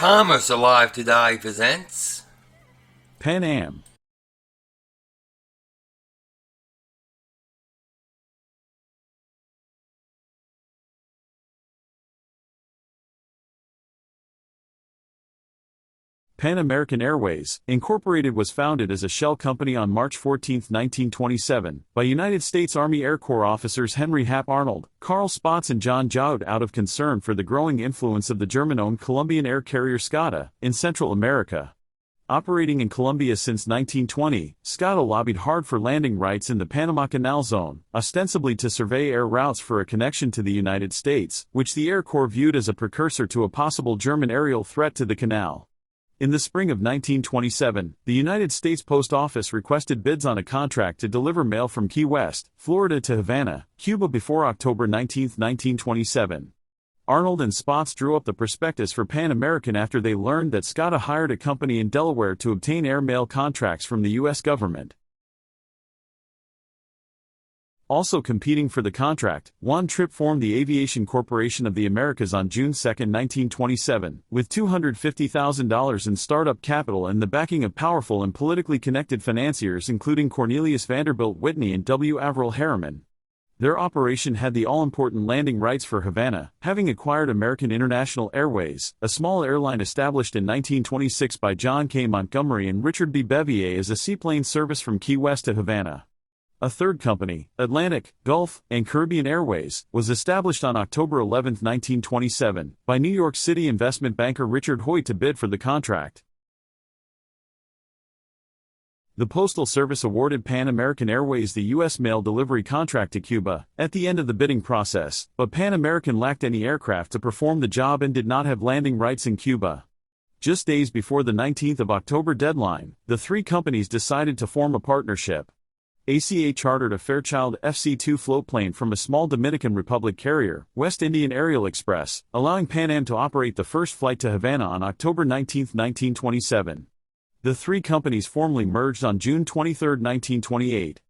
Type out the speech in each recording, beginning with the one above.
Commerce Alive Today presents Pan Am. Pan American Airways, Incorporated was founded as a shell company on March 14, 1927, by United States Army Air Corps officers Henry Hap Arnold, Carl Spaatz and John Joud out of concern for the growing influence of the German-owned Colombian air carrier SCADA in Central America. Operating in Colombia since 1920, SCADA lobbied hard for landing rights in the Panama Canal Zone, ostensibly to survey air routes for a connection to the United States, which the Air Corps viewed as a precursor to a possible German aerial threat to the canal. In the spring of 1927, the United States Post Office requested bids on a contract to deliver mail from Key West, Florida to Havana, Cuba before October 19, 1927. Arnold and Spaatz drew up the prospectus for Pan American after they learned that SCADA hired a company in Delaware to obtain air mail contracts from the U.S. government. Also competing for the contract, Juan Trippe formed the Aviation Corporation of the Americas on June 2, 1927, with $250,000 in startup capital and the backing of powerful and politically connected financiers including Cornelius Vanderbilt Whitney and W. Averill Harriman. Their operation had the all-important landing rights for Havana, having acquired American International Airways, a small airline established in 1926 by John K. Montgomery and Richard B. Bevier as a seaplane service from Key West to Havana. A third company, Atlantic, Gulf, and Caribbean Airways, was established on October 11, 1927, by New York City investment banker Richard Hoyt to bid for the contract. The Postal Service awarded Pan American Airways the U.S. mail delivery contract to Cuba at the end of the bidding process, but Pan American lacked any aircraft to perform the job and did not have landing rights in Cuba. Just days before the 19th of October deadline, the three companies decided to form a partnership. ACA chartered a Fairchild FC-2 floatplane from a small Dominican Republic carrier, West Indian Aerial Express, allowing Pan Am to operate the first flight to Havana on October 19, 1927. The three companies formally merged on June 23, 1928.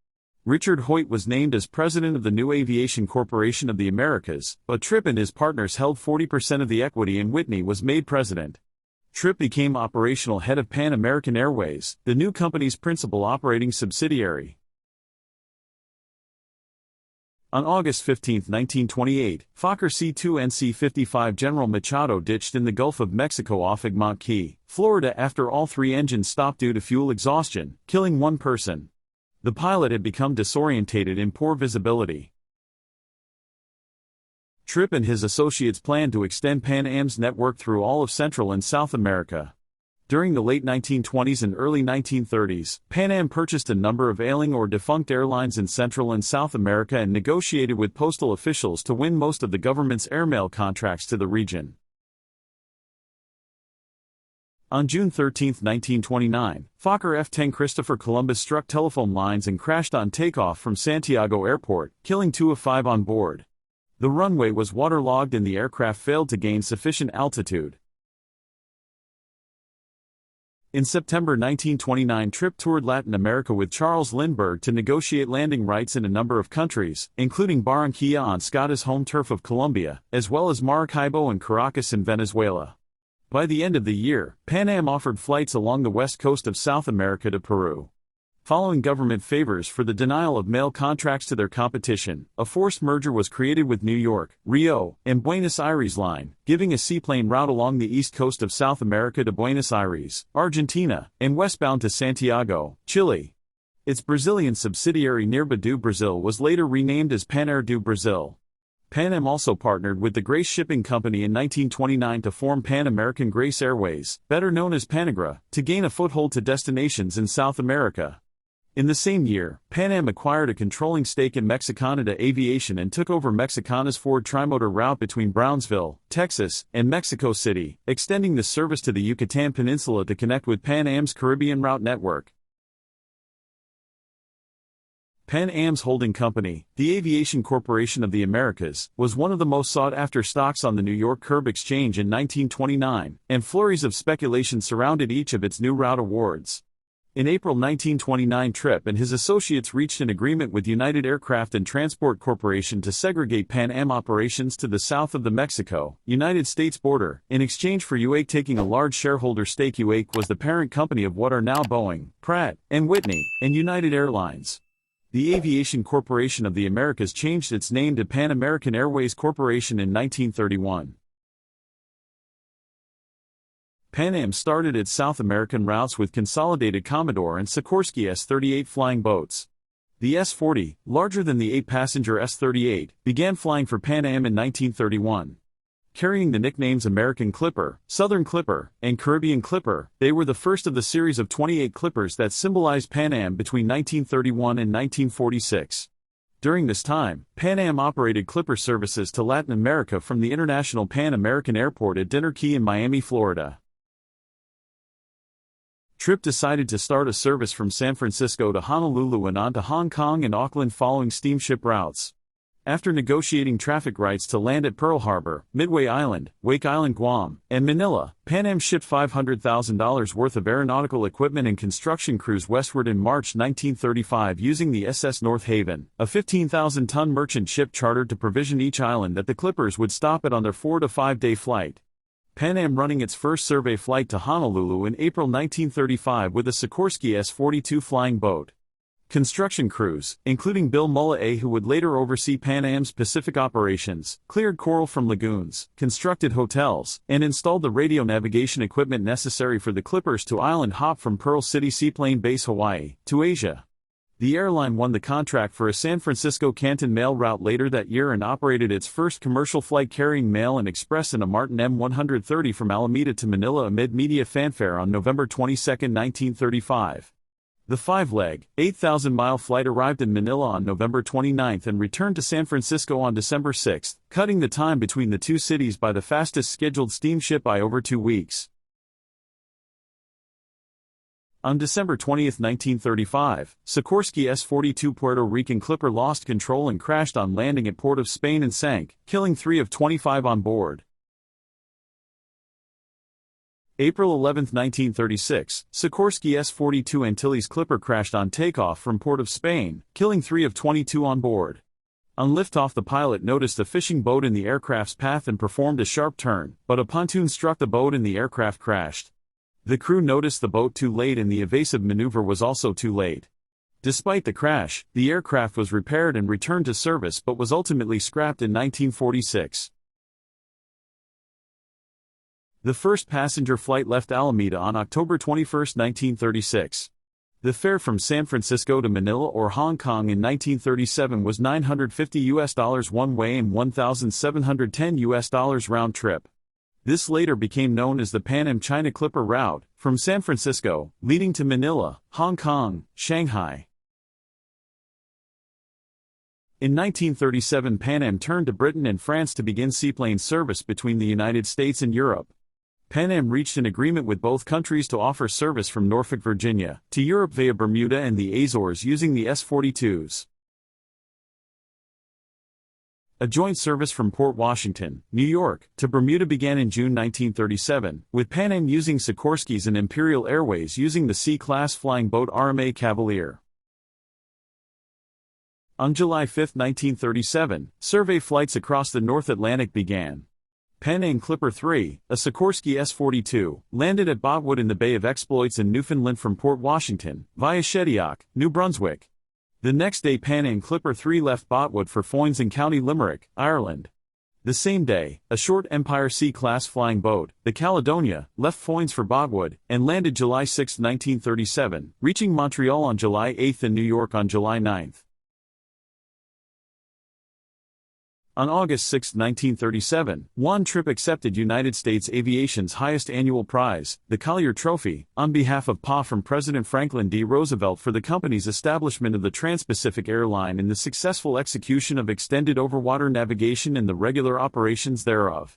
Richard Hoyt was named as president of the new Aviation Corporation of the Americas, but Trippe and his partners held 40% of the equity and Whitney was made president. Trippe became operational head of Pan American Airways, the new company's principal operating subsidiary. On August 15, 1928, Fokker C-2 NC-55 General Machado ditched in the Gulf of Mexico off Egmont Key, Florida after all three engines stopped due to fuel exhaustion, killing one person. The pilot had become disorientated in poor visibility. Trippe and his associates planned to extend Pan Am's network through all of Central and South America. During the late 1920s and early 1930s, Pan Am purchased a number of ailing or defunct airlines in Central and South America and negotiated with postal officials to win most of the government's airmail contracts to the region. On June 13, 1929, Fokker F-10 Christopher Columbus struck telephone lines and crashed on takeoff from Santiago Airport, killing 2 of 5 on board. The runway was waterlogged and the aircraft failed to gain sufficient altitude. In September 1929, Trippe toured Latin America with Charles Lindbergh to negotiate landing rights in a number of countries, including Barranquilla on SCADA's home turf of Colombia, as well as Maracaibo and Caracas in Venezuela. By the end of the year, Pan Am offered flights along the west coast of South America to Peru. Following government favors for the denial of mail contracts to their competition, a forced merger was created with New York, Rio, and Buenos Aires Line, giving a seaplane route along the east coast of South America to Buenos Aires, Argentina, and westbound to Santiago, Chile. Its Brazilian subsidiary Nerba do Brasil was later renamed as Pan Air do Brasil. Pan Am also partnered with the Grace Shipping Company in 1929 to form Pan American Grace Airways, better known as Panagra, to gain a foothold to destinations in South America. In the same year, Pan Am acquired a controlling stake in Mexicanada Aviation and took over Mexicana's Ford Trimotor route between Brownsville, Texas, and Mexico City, extending the service to the Yucatan Peninsula to connect with Pan Am's Caribbean route network. Pan Am's holding company, the Aviation Corporation of the Americas, was one of the most sought-after stocks on the New York Curb Exchange in 1929, and flurries of speculation surrounded each of its new route awards. In April 1929, Tripp and his associates reached an agreement with United Aircraft and Transport Corporation to segregate Pan Am operations to the south of the Mexico-United States border, in exchange for UAC taking a large shareholder stake. UAC was the parent company of what are now Boeing, Pratt & Whitney, and United Airlines. The Aviation Corporation of the Americas changed its name to Pan American Airways Corporation in 1931. Pan Am started its South American routes with consolidated Commodore and Sikorsky S-38 flying boats. The S-40, larger than the 8-passenger S-38, began flying for Pan Am in 1931. Carrying the nicknames American Clipper, Southern Clipper, and Caribbean Clipper, they were the first of the series of 28 Clippers that symbolized Pan Am between 1931 and 1946. During this time, Pan Am operated Clipper services to Latin America from the International Pan American Airport at Dinner Key in Miami, Florida. Tripp decided to start a service from San Francisco to Honolulu and on to Hong Kong and Auckland following steamship routes. After negotiating traffic rights to land at Pearl Harbor, Midway Island, Wake Island, Guam, and Manila, Pan Am shipped $500,000 worth of aeronautical equipment and construction crews westward in March 1935 using the SS North Haven, a 15,000-ton merchant ship chartered to provision each island that the Clippers would stop at on their 4- to 5-day flight. Pan Am running its first survey flight to Honolulu in April 1935 with a Sikorsky S-42 flying boat. Construction crews, including Bill Mullahy, who would later oversee Pan Am's Pacific operations, cleared coral from lagoons, constructed hotels, and installed the radio navigation equipment necessary for the Clippers to island hop from Pearl City Seaplane Base, Hawaii, to Asia. The airline won the contract for a San Francisco-Canton mail route later that year and operated its first commercial flight carrying mail and express in a Martin M130 from Alameda to Manila amid media fanfare on November 22, 1935. The 5-leg, 8,000-mile flight arrived in Manila on November 29 and returned to San Francisco on December 6, cutting the time between the two cities by the fastest scheduled steamship by over 2 weeks. On December 20, 1935, Sikorsky S-42 Puerto Rican Clipper lost control and crashed on landing at Port of Spain and sank, killing 3 of 25 on board. April 11, 1936, Sikorsky S-42 Antilles Clipper crashed on takeoff from Port of Spain, killing 3 of 22 on board. On liftoff, the pilot noticed a fishing boat in the aircraft's path and performed a sharp turn, but a pontoon struck the boat and the aircraft crashed. The crew noticed the boat too late and the evasive maneuver was also too late. Despite the crash, the aircraft was repaired and returned to service but was ultimately scrapped in 1946. The first passenger flight left Alameda on October 21, 1936. The fare from San Francisco to Manila or Hong Kong in 1937 was $950 one way and $1,710 round trip. This later became known as the Pan Am China Clipper route, from San Francisco, leading to Manila, Hong Kong, Shanghai. In 1937, Pan Am turned to Britain and France to begin seaplane service between the United States and Europe. Pan Am reached an agreement with both countries to offer service from Norfolk, Virginia, to Europe via Bermuda and the Azores using the S-42s. A joint service from Port Washington, New York, to Bermuda began in June 1937, with Pan Am using Sikorsky's and Imperial Airways using the C-class flying boat RMA Cavalier. On July 5, 1937, survey flights across the North Atlantic began. Pan Am Clipper 3, a Sikorsky S-42, landed at Botwood in the Bay of Exploits in Newfoundland from Port Washington, via Shediac, New Brunswick. The next day, Pan Am Clipper 3 left Botwood for Foynes in County Limerick, Ireland. The same day, a short Empire C-class flying boat, the Caledonia, left Foynes for Botwood, and landed July 6, 1937, reaching Montreal on July 8 and New York on July 9. On August 6, 1937, one Tripp accepted United States Aviation's highest annual prize, the Collier Trophy, on behalf of PA from President Franklin D. Roosevelt for the company's establishment of the Trans-Pacific Airline and the successful execution of extended overwater navigation and the regular operations thereof.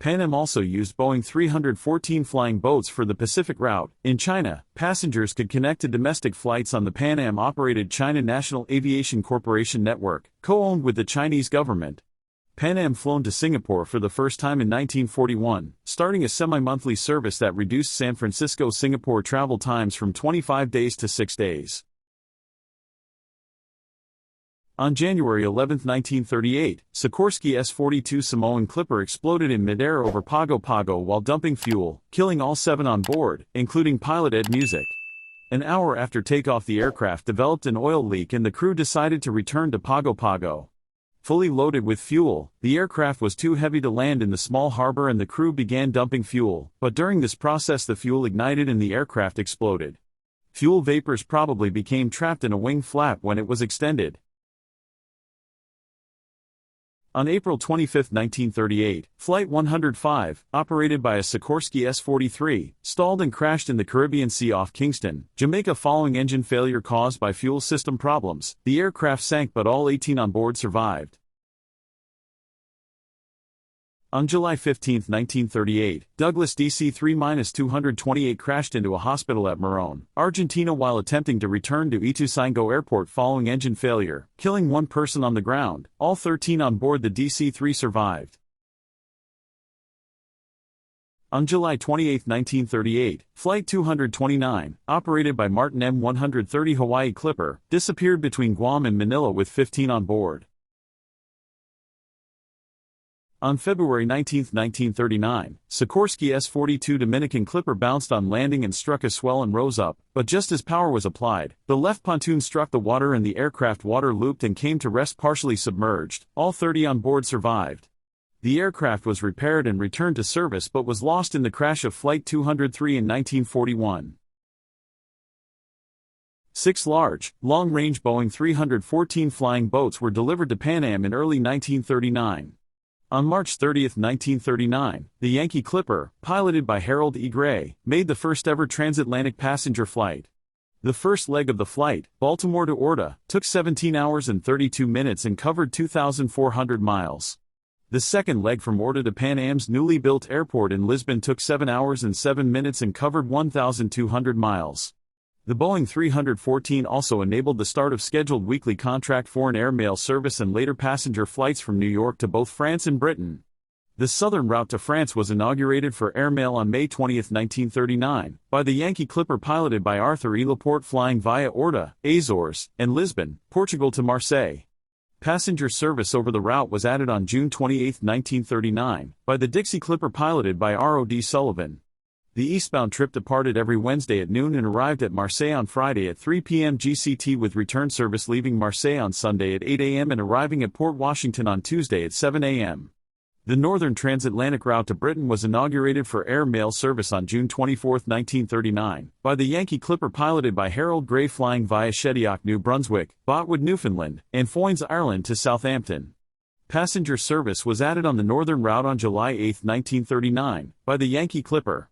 Pan Am also used Boeing 314 flying boats for the Pacific route. In China, passengers could connect to domestic flights on the Pan Am-operated China National Aviation Corporation network, co-owned with the Chinese government. Pan Am flown to Singapore for the first time in 1941, starting a semi-monthly service that reduced San Francisco-Singapore travel times from 25 days to 6 days. On January 11, 1938, Sikorsky S-42 Samoan Clipper exploded in midair over Pago Pago while dumping fuel, killing all 7 on board, including pilot Ed Music. An hour after takeoff, the aircraft developed an oil leak and the crew decided to return to Pago Pago. Fully loaded with fuel, the aircraft was too heavy to land in the small harbor and the crew began dumping fuel, but during this process the fuel ignited and the aircraft exploded. Fuel vapors probably became trapped in a wing flap when it was extended. On April 25, 1938, Flight 105, operated by a Sikorsky S-43, stalled and crashed in the Caribbean Sea off Kingston, Jamaica following engine failure caused by fuel system problems. The aircraft sank but all 18 on board survived. On July 15, 1938, Douglas DC-3-228 crashed into a hospital at Morón, Argentina while attempting to return to Ituzaingó Airport following engine failure, killing 1 person on the ground. All 13 on board the DC-3 survived. On July 28, 1938, Flight 229, operated by Martin M130 Hawaii Clipper, disappeared between Guam and Manila with 15 on board. On February 19, 1939, Sikorsky S-42 Dominican Clipper bounced on landing and struck a swell and rose up, but just as power was applied, the left pontoon struck the water and the aircraft water-looped and came to rest partially submerged. All 30 on board survived. The aircraft was repaired and returned to service but was lost in the crash of Flight 203 in 1941. 6 large, long-range Boeing 314 flying boats were delivered to Pan Am in early 1939. On March 30, 1939, the Yankee Clipper, piloted by Harold E. Gray, made the first-ever transatlantic passenger flight. The first leg of the flight, Baltimore to Orta, took 17 hours and 32 minutes and covered 2,400 miles. The second leg from Orta to Pan Am's newly built airport in Lisbon took 7 hours and 7 minutes and covered 1,200 miles. The Boeing 314 also enabled the start of scheduled weekly contract foreign air mail service and later passenger flights from New York to both France and Britain. The southern route to France was inaugurated for airmail on May 20, 1939, by the Yankee Clipper piloted by Arthur E. Laporte flying via Orta, Azores, and Lisbon, Portugal to Marseille. Passenger service over the route was added on June 28, 1939, by the Dixie Clipper piloted by R.O.D. Sullivan. The eastbound trip departed every Wednesday at noon and arrived at Marseille on Friday at 3 p.m. GCT with return service leaving Marseille on Sunday at 8 a.m. and arriving at Port Washington on Tuesday at 7 a.m. The northern transatlantic route to Britain was inaugurated for air mail service on June 24, 1939, by the Yankee Clipper piloted by Harold Gray flying via Shediac, New Brunswick, Botwood, Newfoundland, and Foynes, Ireland to Southampton. Passenger service was added on the northern route on July 8, 1939, by the Yankee Clipper.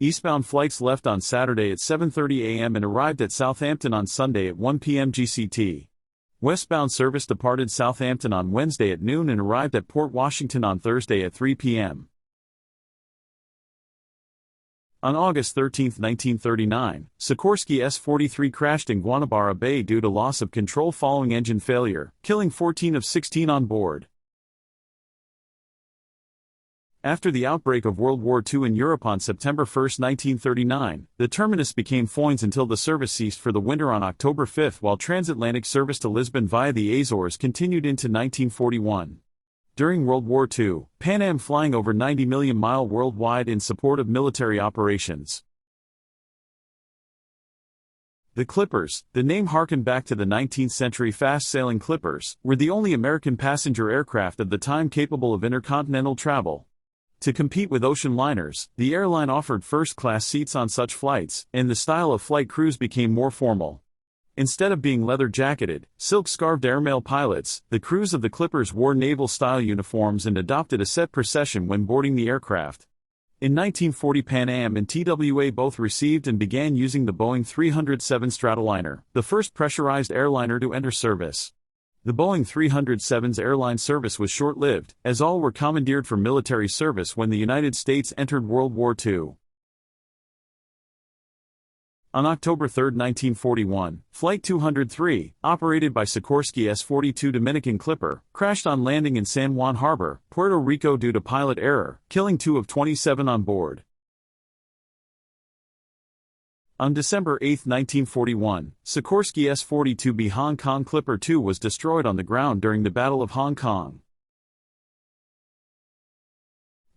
Eastbound flights left on Saturday at 7:30 a.m. and arrived at Southampton on Sunday at 1 p.m. GCT. Westbound service departed Southampton on Wednesday at noon and arrived at Port Washington on Thursday at 3 p.m. On August 13, 1939, Sikorsky S-43 crashed in Guanabara Bay due to loss of control following engine failure, killing 14 of 16 on board. After the outbreak of World War II in Europe on September 1, 1939, the terminus became Foynes until the service ceased for the winter on October 5 while transatlantic service to Lisbon via the Azores continued into 1941. During World War II, Pan Am flying over 90 million miles worldwide in support of military operations. The Clippers, the name harkened back to the 19th century fast-sailing Clippers, were the only American passenger aircraft of the time capable of intercontinental travel. To compete with ocean liners, the airline offered first-class seats on such flights, and the style of flight crews became more formal. Instead of being leather-jacketed, silk-scarved airmail pilots, the crews of the Clippers wore naval-style uniforms and adopted a set procession when boarding the aircraft. In 1940, Pan Am and TWA both received and began using the Boeing 307 Stratoliner, the first pressurized airliner to enter service. The Boeing 307's airline service was short-lived, as all were commandeered for military service when the United States entered World War II. On October 3, 1941, Flight 203, operated by Sikorsky S-42 Dominican Clipper, crashed on landing in San Juan Harbor, Puerto Rico due to pilot error, killing 2 of 27 on board. On December 8, 1941, Sikorsky S-42B Hong Kong Clipper 2 was destroyed on the ground during the Battle of Hong Kong.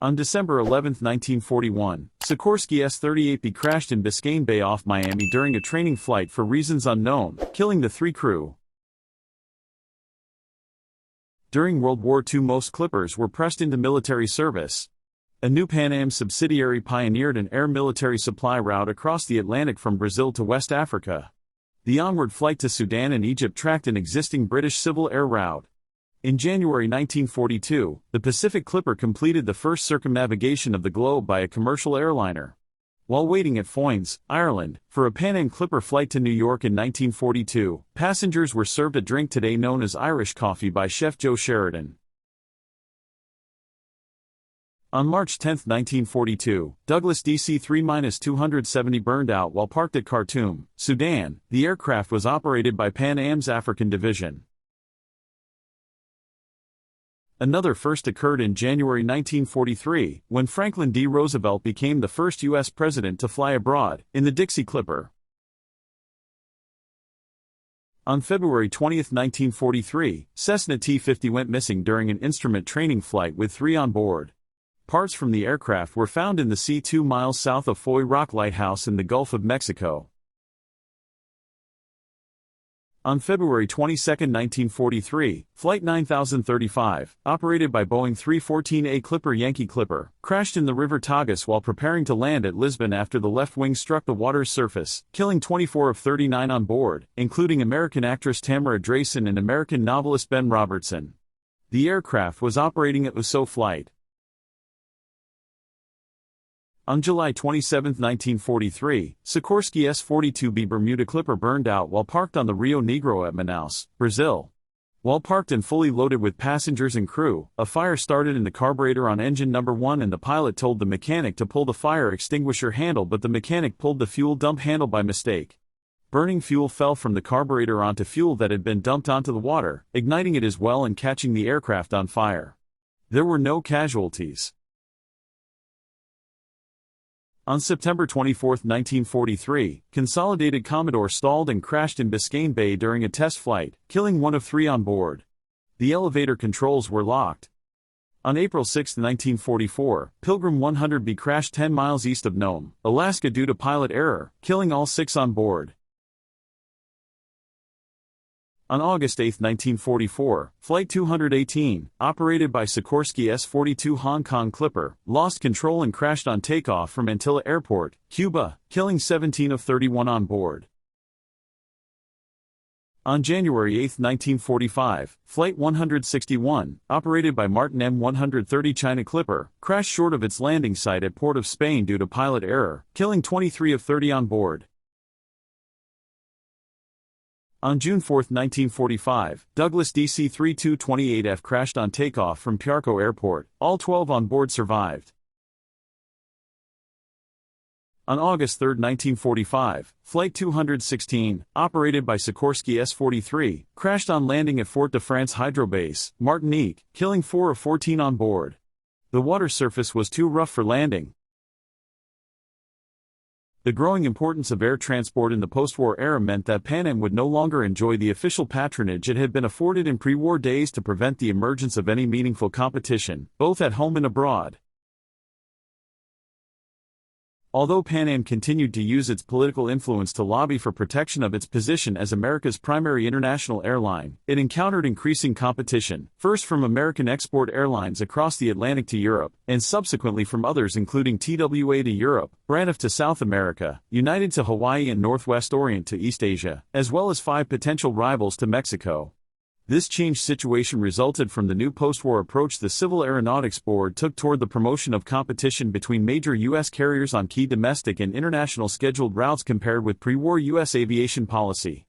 On December 11, 1941, Sikorsky S-38B crashed in Biscayne Bay off Miami during a training flight for reasons unknown, killing the 3 crew. During World War II, most Clippers were pressed into military service. A new Pan Am subsidiary pioneered an air military supply route across the Atlantic from Brazil to West Africa. The onward flight to Sudan and Egypt tracked an existing British civil air route. In January 1942, the Pacific Clipper completed the first circumnavigation of the globe by a commercial airliner. While waiting at Foynes, Ireland, for a Pan Am Clipper flight to New York in 1942, passengers were served a drink today known as Irish coffee by Chef Joe Sheridan. On March 10, 1942, Douglas DC-3-270 burned out while parked at Khartoum, Sudan. The aircraft was operated by Pan Am's African Division. Another first occurred in January 1943, when Franklin D. Roosevelt became the first U.S. president to fly abroad, in the Dixie Clipper. On February 20, 1943, Cessna T-50 went missing during an instrument training flight with 3 on board. Parts from the aircraft were found in the sea 2 miles south of Foy Rock Lighthouse in the Gulf of Mexico. On February 22, 1943, Flight 9035, operated by Boeing 314A Clipper Yankee Clipper, crashed in the River Tagus while preparing to land at Lisbon after the left wing struck the water's surface, killing 24 of 39 on board, including American actress Tamara Drayson and American novelist Ben Robertson. The aircraft was operating at USO flight. On July 27, 1943, Sikorsky S-42B Bermuda Clipper burned out while parked on the Rio Negro at Manaus, Brazil. While parked and fully loaded with passengers and crew, a fire started in the carburetor on engine number 1 and the pilot told the mechanic to pull the fire extinguisher handle, but the mechanic pulled the fuel dump handle by mistake. Burning fuel fell from the carburetor onto fuel that had been dumped onto the water, igniting it as well and catching the aircraft on fire. There were no casualties. On September 24, 1943, Consolidated Commodore stalled and crashed in Biscayne Bay during a test flight, killing 1 of 3 on board. The elevator controls were locked. On April 6, 1944, Pilgrim 100B crashed 10 miles east of Nome, Alaska due to pilot error, killing all 6 on board. On August 8, 1944, Flight 218, operated by Sikorsky S-42 Hong Kong Clipper, lost control and crashed on takeoff from Antilla Airport, Cuba, killing 17 of 31 on board. On January 8, 1945, Flight 161, operated by Martin M130 China Clipper, crashed short of its landing site at Port of Spain due to pilot error, killing 23 of 30 on board. On June 4, 1945, Douglas DC-3228F crashed on takeoff from Piarco Airport. All 12 on board survived. On August 3, 1945, Flight 216, operated by Sikorsky S-43, crashed on landing at Fort de France Hydrobase, Martinique, killing 4 of 14 on board. The water surface was too rough for landing. The growing importance of air transport in the post-war era meant that Pan Am would no longer enjoy the official patronage it had been afforded in pre-war days to prevent the emergence of any meaningful competition, both at home and abroad. Although Pan Am continued to use its political influence to lobby for protection of its position as America's primary international airline, it encountered increasing competition, first from American export airlines across the Atlantic to Europe, and subsequently from others including TWA to Europe, Braniff to South America, United to Hawaii and Northwest Orient to East Asia, as well as 5 potential rivals to Mexico. This changed situation resulted from the new post-war approach the Civil Aeronautics Board took toward the promotion of competition between major U.S. carriers on key domestic and international scheduled routes compared with pre-war U.S. aviation policy.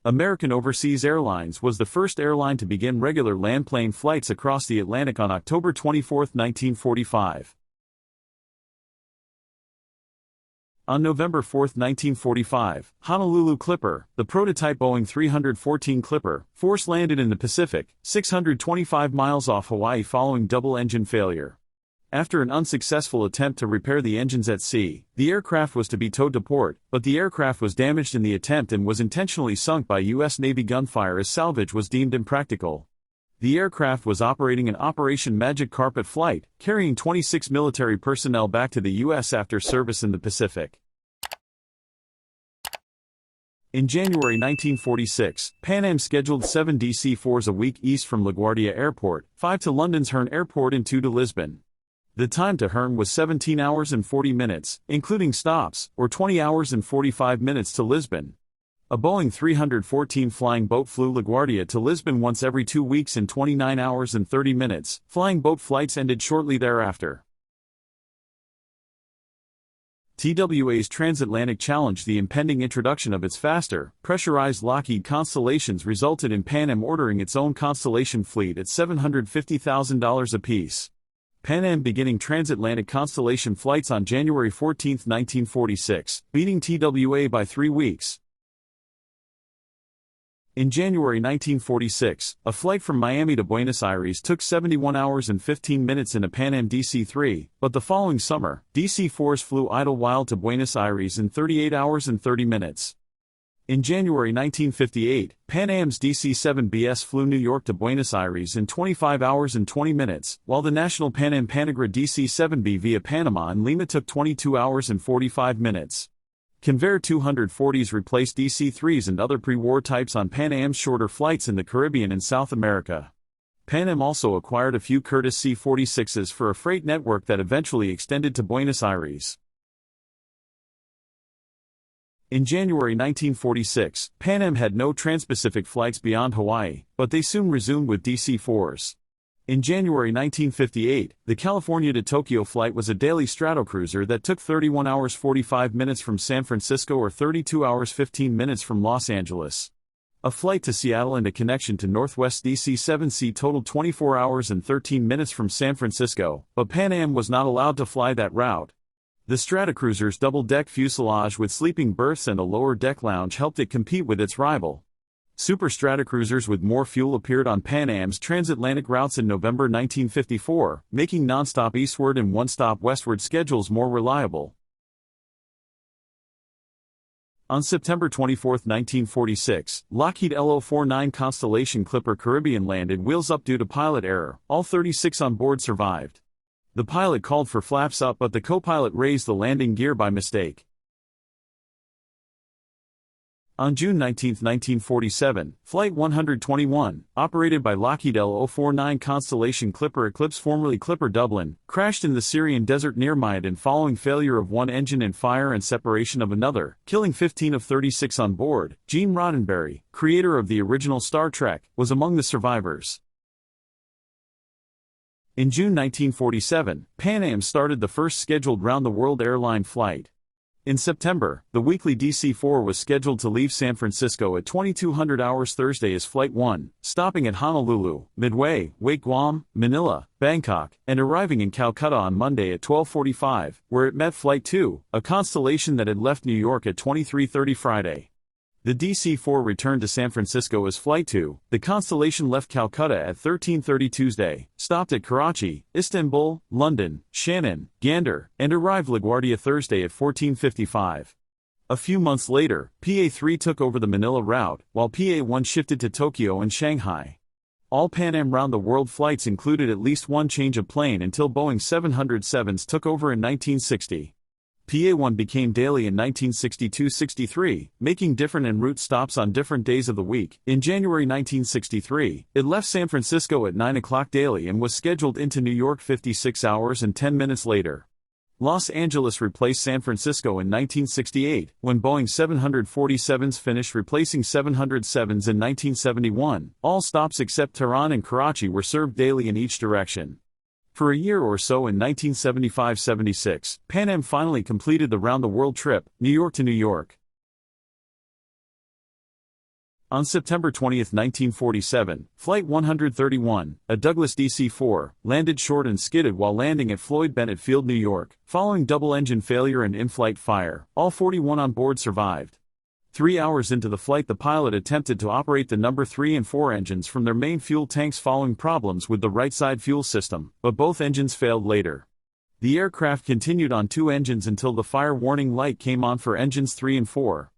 American Overseas Airlines was the first airline to begin regular landplane flights across the Atlantic on October 24, 1945. On November 4, 1945, Honolulu Clipper, the prototype Boeing 314 Clipper, force landed in the Pacific, 625 miles off Hawaii following double-engine failure. After an unsuccessful attempt to repair the engines at sea, the aircraft was to be towed to port, but the aircraft was damaged in the attempt and was intentionally sunk by U.S. Navy gunfire as salvage was deemed impractical. The aircraft was operating an Operation Magic Carpet flight, carrying 26 military personnel back to the U.S. after service in the Pacific. In January 1946, Pan Am scheduled 7 DC-4s a week east from LaGuardia Airport, 5 to London's Herne Airport and 2 to Lisbon. The time to Herne was 17 hours and 40 minutes, including stops, or 20 hours and 45 minutes to Lisbon. A Boeing 314 flying boat flew LaGuardia to Lisbon once every 2 weeks in 29 hours and 30 minutes. Flying boat flights ended shortly thereafter. TWA's transatlantic challenge. The impending introduction of its faster, pressurized Lockheed Constellations resulted in Pan Am ordering its own Constellation fleet at $750,000 apiece. Pan Am beginning transatlantic Constellation flights on January 14, 1946, beating TWA by 3 weeks. In January 1946, a flight from Miami to Buenos Aires took 71 hours and 15 minutes in a Pan Am DC-3, but the following summer, DC-4s flew Idlewild to Buenos Aires in 38 hours and 30 minutes. In January 1958, Pan Am's DC-7BS flew New York to Buenos Aires in 25 hours and 20 minutes, while the National Pan Am Panagra DC-7B via Panama and Lima took 22 hours and 45 minutes. Convair 240s replaced DC-3s and other pre-war types on Pan Am's shorter flights in the Caribbean and South America. Pan Am also acquired a few Curtiss C-46s for a freight network that eventually extended to Buenos Aires. In January 1946, Pan Am had no trans-Pacific flights beyond Hawaii, but they soon resumed with DC-4s. In January 1958, the California to Tokyo flight was a daily Stratocruiser that took 31 hours 45 minutes from San Francisco or 32 hours 15 minutes from Los Angeles. A flight to Seattle and a connection to Northwest DC-7C totaled 24 hours and 13 minutes from San Francisco, but Pan Am was not allowed to fly that route. The Stratocruiser's double-deck fuselage with sleeping berths and a lower deck lounge helped it compete with its rival. Super Stratocruisers with more fuel appeared on Pan Am's transatlantic routes in November 1954, making non-stop eastward and one-stop westward schedules more reliable. On September 24, 1946, Lockheed L049 Constellation Clipper Caribbean landed wheels up due to pilot error. All 36 on board survived. The pilot called for flaps up, but the co-pilot raised the landing gear by mistake. On June 19, 1947, Flight 121, operated by Lockheed L049 Constellation Clipper Eclipse formerly Clipper Dublin, crashed in the Syrian desert near Maidan following failure of one engine and fire and separation of another, killing 15 of 36 on board. Gene Roddenberry, creator of the original Star Trek, was among the survivors. In June 1947, Pan Am started the first scheduled round-the-world airline flight. In September, the weekly DC-4 was scheduled to leave San Francisco at 2200 hours Thursday as Flight 1, stopping at Honolulu, Midway, Wake Guam, Manila, Bangkok, and arriving in Calcutta on Monday at 12:45, where it met Flight 2, a Constellation that had left New York at 23:30 Friday. The DC-4 returned to San Francisco as Flight 2. The Constellation left Calcutta at 13:30 Tuesday, stopped at Karachi, Istanbul, London, Shannon, Gander, and arrived LaGuardia Thursday at 14:55. A few months later, PA-3 took over the Manila route, while PA-1 shifted to Tokyo and Shanghai. All Pan Am round-the-world flights included at least one change of plane until Boeing 707s took over in 1960. PA-1 became daily in 1962-63, making different en route stops on different days of the week. In January 1963, it left San Francisco at 9 o'clock daily and was scheduled into New York 56 hours and 10 minutes later. Los Angeles replaced San Francisco in 1968, when Boeing 747s finished replacing 707s in 1971. All stops except Tehran and Karachi were served daily in each direction. For a year or so in 1975-76, Pan Am finally completed the round-the-world trip, New York to New York. On September 20, 1947, Flight 131, a Douglas DC-4, landed short and skidded while landing at Floyd Bennett Field, New York. Following double-engine failure and in-flight fire, all 41 on board survived. 3 hours into the flight, the pilot attempted to operate the number 3 and 4 engines from their main fuel tanks following problems with the right-side fuel system, but both engines failed later. The aircraft continued on 2 engines until the fire warning light came on for engines 3 and 4.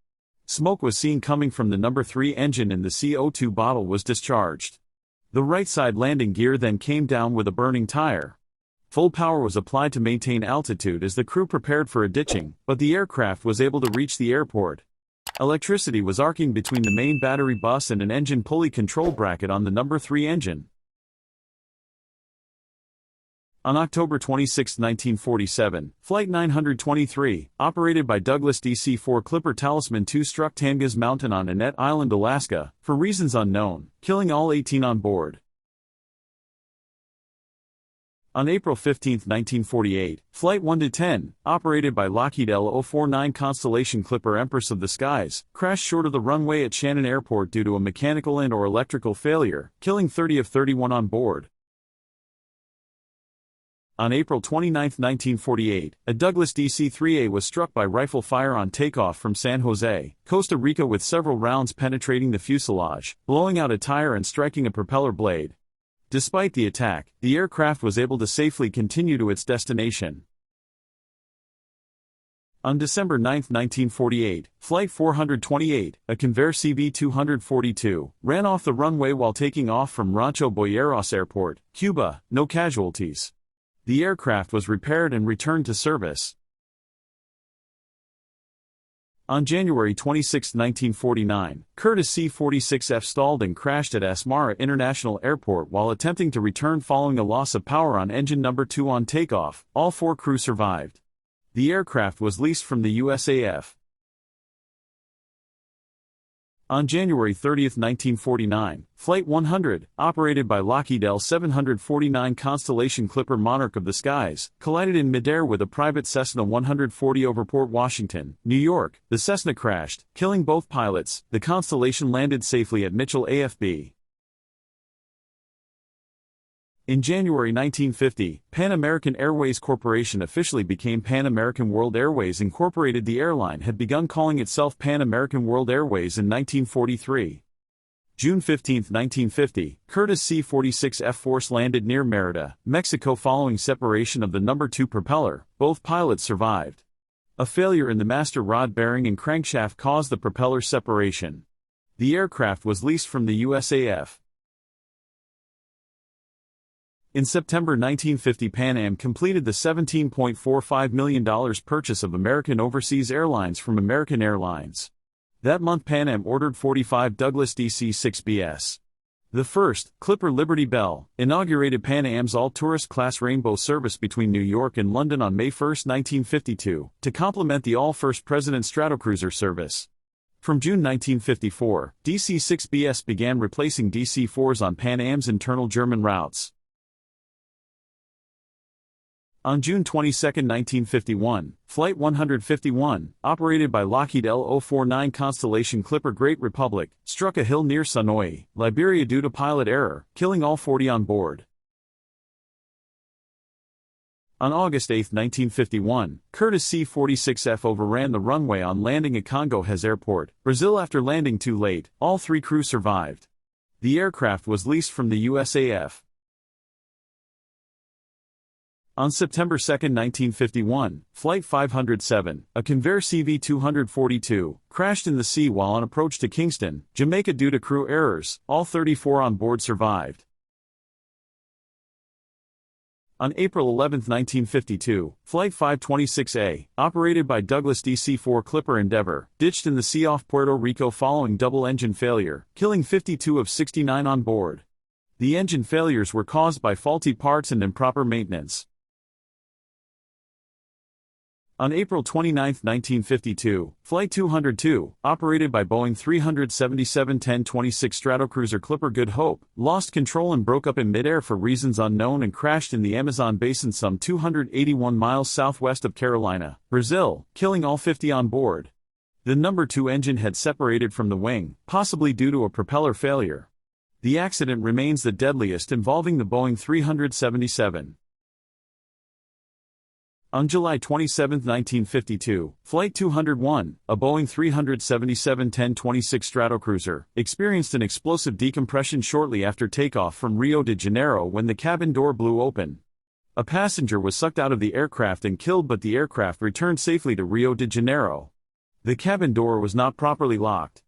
Smoke was seen coming from the number 3 engine and the CO2 bottle was discharged. The right side landing gear then came down with a burning tire. Full power was applied to maintain altitude as the crew prepared for a ditching, but the aircraft was able to reach the airport. Electricity was arcing between the main battery bus and an engine pulley control bracket on the number 3 engine. On October 26, 1947, Flight 923, operated by Douglas DC-4 Clipper Talisman II, struck Tangas Mountain on Annette Island, Alaska, for reasons unknown, killing all 18 on board. On April 15, 1948, Flight 110, operated by Lockheed L049 Constellation Clipper Empress of the Skies, crashed short of the runway at Shannon Airport due to a mechanical and/or electrical failure, killing 30 of 31 on board. On April 29, 1948, a Douglas DC-3A was struck by rifle fire on takeoff from San Jose, Costa Rica, with several rounds penetrating the fuselage, blowing out a tire and striking a propeller blade. Despite the attack, the aircraft was able to safely continue to its destination. On December 9, 1948, Flight 428, a Convair CV-242, ran off the runway while taking off from Rancho Boyeros Airport, Cuba, no casualties. The aircraft was repaired and returned to service. On January 26, 1949, Curtiss C-46F stalled and crashed at Asmara International Airport while attempting to return following a loss of power on engine number 2 on takeoff. All 4 crew survived. The aircraft was leased from the USAF. On January 30, 1949, Flight 100, operated by Lockheed L-749 Constellation Clipper Monarch of the Skies, collided in midair with a private Cessna 140 over Port Washington, New York. The Cessna crashed, killing both pilots. The Constellation landed safely at Mitchell AFB. In January 1950, Pan American Airways Corporation officially became Pan American World Airways Incorporated. The airline had begun calling itself Pan American World Airways in 1943. June 15, 1950, Curtiss C-46F Force landed near Mérida, Mexico following separation of the number 2 propeller. Both pilots survived. A failure in the master rod bearing and crankshaft caused the propeller separation. The aircraft was leased from the USAF. In September 1950, Pan Am completed the $17.45 million purchase of American Overseas Airlines from American Airlines. That month, Pan Am ordered 45 Douglas DC-6Bs. The first, Clipper Liberty Bell, inaugurated Pan Am's all-tourist class Rainbow service between New York and London on May 1, 1952, to complement the all-First President Stratocruiser service. From June 1954, DC-6Bs began replacing DC-4s on Pan Am's internal German routes. On June 22, 1951, Flight 151, operated by Lockheed L049 Constellation Clipper Great Republic, struck a hill near Sanoye, Liberia due to pilot error, killing all 40 on board. On August 8, 1951, Curtiss C-46F overran the runway on landing at Congonhas Airport, Brazil after landing too late. All 3 crew survived. The aircraft was leased from the USAF. On September 2, 1951, Flight 507, a Convair CV-242, crashed in the sea while on approach to Kingston, Jamaica due to crew errors. All 34 on board survived. On April 11, 1952, Flight 526A, operated by Douglas DC-4 Clipper Endeavour, ditched in the sea off Puerto Rico following double-engine failure, killing 52 of 69 on board. The engine failures were caused by faulty parts and improper maintenance. On April 29, 1952, Flight 202, operated by Boeing 377-10-26 Stratocruiser Clipper Good Hope, lost control and broke up in midair for reasons unknown and crashed in the Amazon basin some 281 miles southwest of Carolina, Brazil, killing all 50 on board. The number 2 engine had separated from the wing, possibly due to a propeller failure. The accident remains the deadliest involving the Boeing 377. On July 27, 1952, Flight 201, a Boeing 377-1026 Stratocruiser, experienced an explosive decompression shortly after takeoff from Rio de Janeiro when the cabin door blew open. A passenger was sucked out of the aircraft and killed, but the aircraft returned safely to Rio de Janeiro. The cabin door was not properly locked.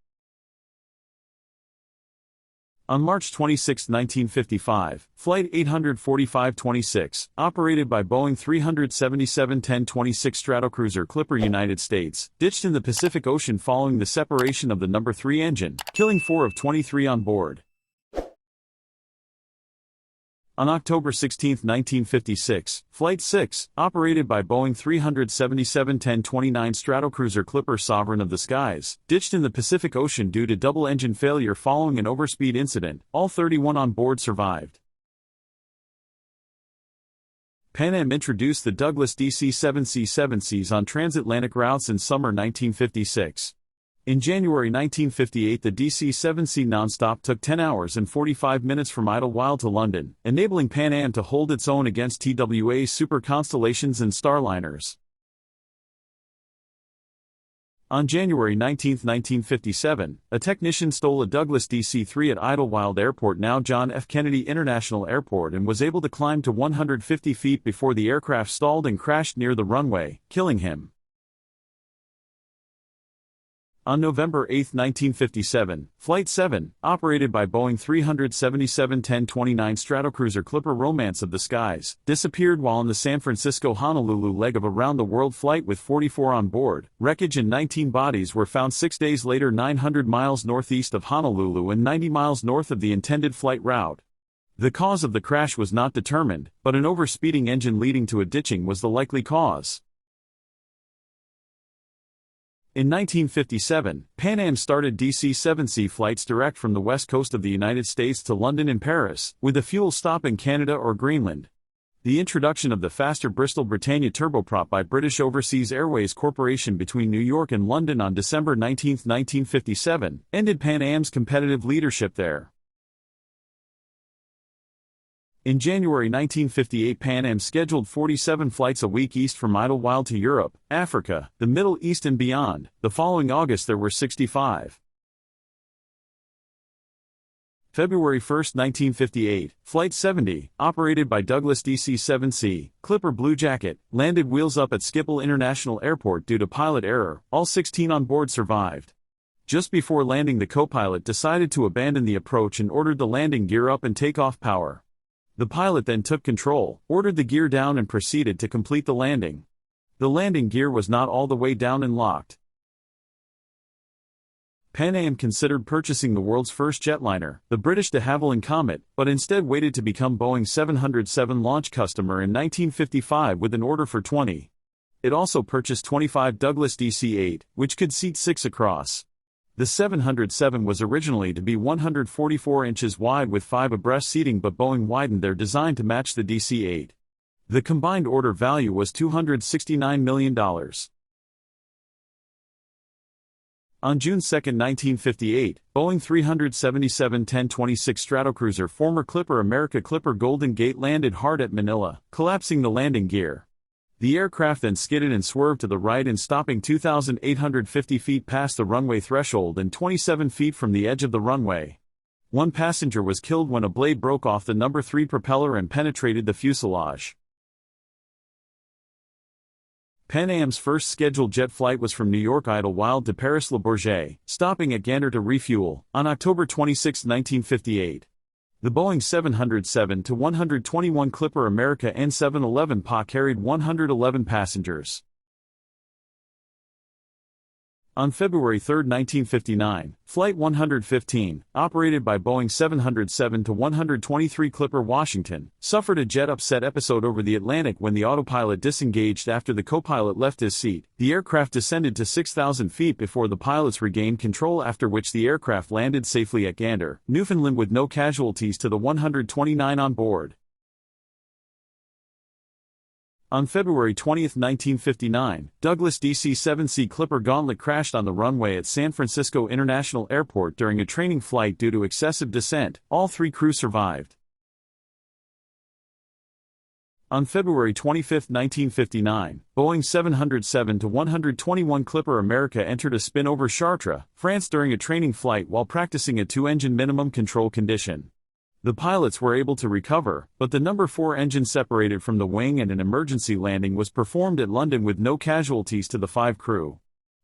On March 26, 1955, Flight 845-26, operated by Boeing 377-1026 Stratocruiser Clipper United States, ditched in the Pacific Ocean following the separation of the number 3 engine, killing 4 of 23 on board. On October 16, 1956, Flight 6, operated by Boeing 377-1029 Stratocruiser Clipper Sovereign of the Skies, ditched in the Pacific Ocean due to double engine failure following an overspeed incident. All 31 on board survived. Pan Am introduced the Douglas DC-7C-7Cs on transatlantic routes in summer 1956. In January 1958, the DC-7C nonstop took 10 hours and 45 minutes from Idlewild to London, enabling Pan Am to hold its own against TWA's Super Constellations and Starliners. On January 19, 1957, a technician stole a Douglas DC-3 at Idlewild Airport, now John F. Kennedy International Airport, and was able to climb to 150 feet before the aircraft stalled and crashed near the runway, killing him. On November 8, 1957, Flight 7, operated by Boeing 377-1029 Stratocruiser Clipper Romance of the Skies, disappeared while on the San Francisco-Honolulu leg of a round-the-world flight with 44 on board. Wreckage and 19 bodies were found 6 days later 900 miles northeast of Honolulu and 90 miles north of the intended flight route. The cause of the crash was not determined, but an overspeeding engine leading to a ditching was the likely cause. In 1957, Pan Am started DC-7C flights direct from the west coast of the United States to London and Paris, with a fuel stop in Canada or Greenland. The introduction of the faster Bristol Britannia turboprop by British Overseas Airways Corporation between New York and London on December 19, 1957, ended Pan Am's competitive leadership there. In January 1958, Pan Am scheduled 47 flights a week east from Idlewild to Europe, Africa, the Middle East and beyond. The following August there were 65. February 1, 1958, Flight 70, operated by Douglas DC-7C, Clipper Blue Jacket, landed wheels up at Schiphol International Airport due to pilot error. All 16 on board survived. Just before landing, the co-pilot decided to abandon the approach and ordered the landing gear up and takeoff power. The pilot then took control, ordered the gear down and proceeded to complete the landing. The landing gear was not all the way down and locked. Pan Am considered purchasing the world's first jetliner, the British de Havilland Comet, but instead waited to become Boeing's 707 launch customer in 1955 with an order for 20. It also purchased 25 Douglas DC-8, which could seat 6 across. The 707 was originally to be 144 inches wide with 5 abreast seating, but Boeing widened their design to match the DC-8. The combined order value was $269 million. On June 2, 1958, Boeing 377-1026 Stratocruiser former Clipper America Clipper Golden Gate landed hard at Manila, collapsing the landing gear. The aircraft then skidded and swerved to the right and stopping 2,850 feet past the runway threshold and 27 feet from the edge of the runway. One passenger was killed when a blade broke off the number 3 propeller and penetrated the fuselage. Pan Am's first scheduled jet flight was from New York Idlewild to Paris Le Bourget, stopping at Gander to refuel, on October 26, 1958. The Boeing 707-121 Clipper America N711 PA carried 111 passengers. On February 3, 1959, Flight 115, operated by Boeing 707-123 Clipper Washington, suffered a jet upset episode over the Atlantic when the autopilot disengaged after the co-pilot left his seat. The aircraft descended to 6,000 feet before the pilots regained control, after which the aircraft landed safely at Gander, Newfoundland, with no casualties to the 129 on board. On February 20, 1959, Douglas DC-7C Clipper Gauntlet crashed on the runway at San Francisco International Airport during a training flight due to excessive descent. All 3 crew survived. On February 25, 1959, Boeing 707-121 Clipper America entered a spin over Chartres, France during a training flight while practicing a 2-engine minimum control condition. The pilots were able to recover, but the number 4 engine separated from the wing and an emergency landing was performed at London with no casualties to the 5 crew.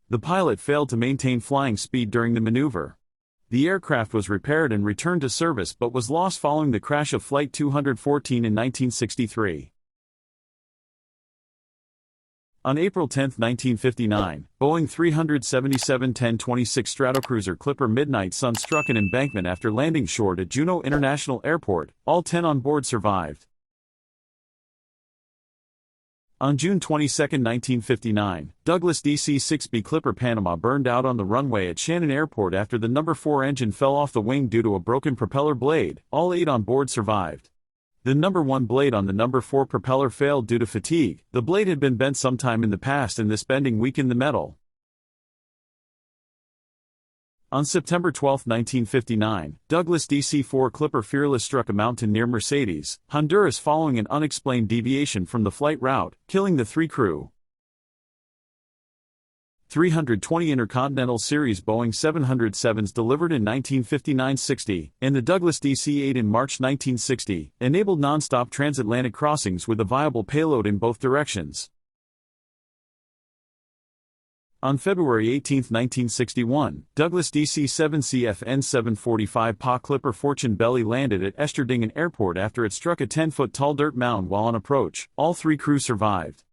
The pilot failed to maintain flying speed during the maneuver. The aircraft was repaired and returned to service but was lost following the crash of Flight 214 in 1963. On April 10, 1959, Boeing 377-1026 Stratocruiser Clipper Midnight Sun struck an embankment after landing short at Juneau International Airport. All 10 on board survived. On June 22, 1959, Douglas DC-6B Clipper Panama burned out on the runway at Shannon Airport after the number 4 engine fell off the wing due to a broken propeller blade. All 8 on board survived. The number 1 blade on the number 4 propeller failed due to fatigue. The blade had been bent sometime in the past and this bending weakened the metal. On September 12, 1959, Douglas DC-4 Clipper Fearless struck a mountain near Mercedes, Honduras following an unexplained deviation from the flight route, killing the 3 crew. 320 Intercontinental Series Boeing 707s delivered in 1959-60, and the Douglas DC-8 in March 1960, enabled non-stop transatlantic crossings with a viable payload in both directions. On February 18, 1961, Douglas DC-7C FN-745 Pa Clipper Fortune Belly landed at Esterdingen Airport after it struck a 10-foot tall dirt mound while on approach. All 3 crew survived.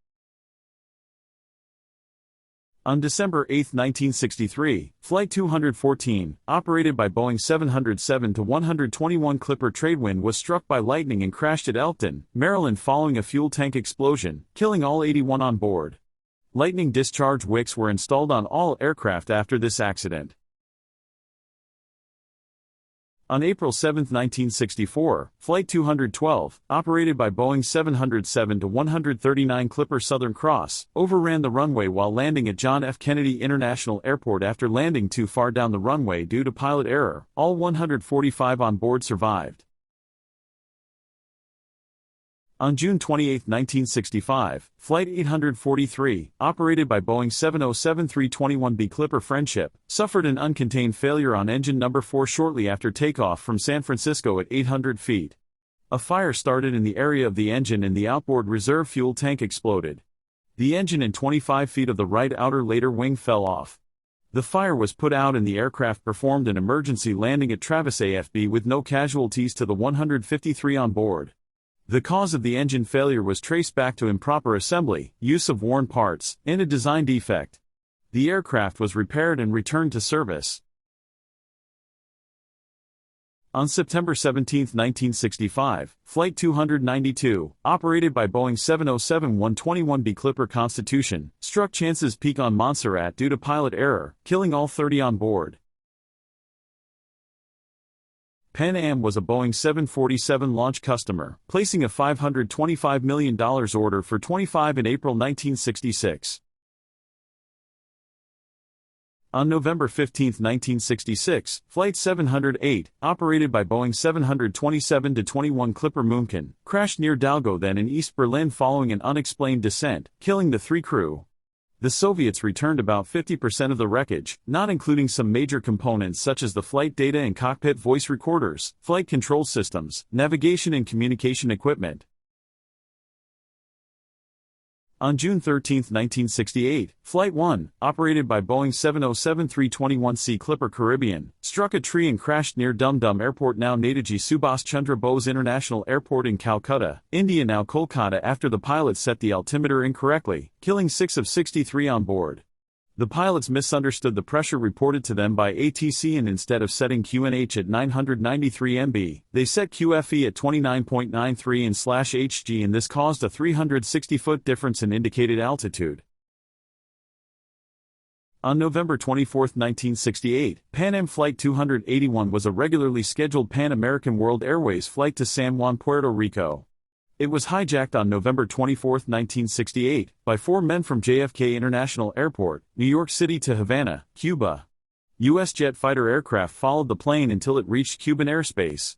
On December 8, 1963, Flight 214, operated by Boeing 707-121 Clipper Tradewind was struck by lightning and crashed at Elkton, Maryland following a fuel tank explosion, killing all 81 on board. Lightning discharge wicks were installed on all aircraft after this accident. On April 7, 1964, Flight 212, operated by Boeing 707-139 Clipper Southern Cross, overran the runway while landing at John F. Kennedy International Airport after landing too far down the runway due to pilot error. All 145 on board survived. On June 28, 1965, Flight 843, operated by Boeing 707-321B Clipper Friendship, suffered an uncontained failure on engine number 4 shortly after takeoff from San Francisco at 800 feet. A fire started in the area of the engine and the outboard reserve fuel tank exploded. The engine and 25 feet of the right outer later wing fell off. The fire was put out and the aircraft performed an emergency landing at Travis AFB with no casualties to the 153 on board. The cause of the engine failure was traced back to improper assembly, use of worn parts, and a design defect. The aircraft was repaired and returned to service. On September 17, 1965, Flight 292, operated by Boeing 707-121B Clipper Constitution, struck Chance's Peak on Montserrat due to pilot error, killing all 30 on board. Pan Am was a Boeing 747 launch customer, placing a $525 million order for 25 in April 1966. On November 15, 1966, Flight 708, operated by Boeing 727-21 Clipper Moonken, crashed near Dalgo then in East Berlin following an unexplained descent, killing the 3 crew. The Soviets returned about 50% of the wreckage, not including some major components such as the flight data and cockpit voice recorders, flight control systems, navigation and communication equipment. On June 13, 1968, Flight 1, operated by Boeing 707-321C Clipper Caribbean, struck a tree and crashed near Dum Dum Airport now Netaji Subhas Chandra Bose International Airport in Calcutta, India now Kolkata after the pilot set the altimeter incorrectly, killing 6 of 63 on board. The pilots misunderstood the pressure reported to them by ATC and instead of setting QNH at 993 MB, they set QFE at 29.93 and this caused a 360-foot difference in indicated altitude. On November 24, 1968, Pan Am Flight 281 was a regularly scheduled Pan American World Airways flight to San Juan, Puerto Rico. It was hijacked on November 24, 1968, by 4 men from JFK International Airport, New York City to Havana, Cuba. U.S. jet fighter aircraft followed the plane until it reached Cuban airspace.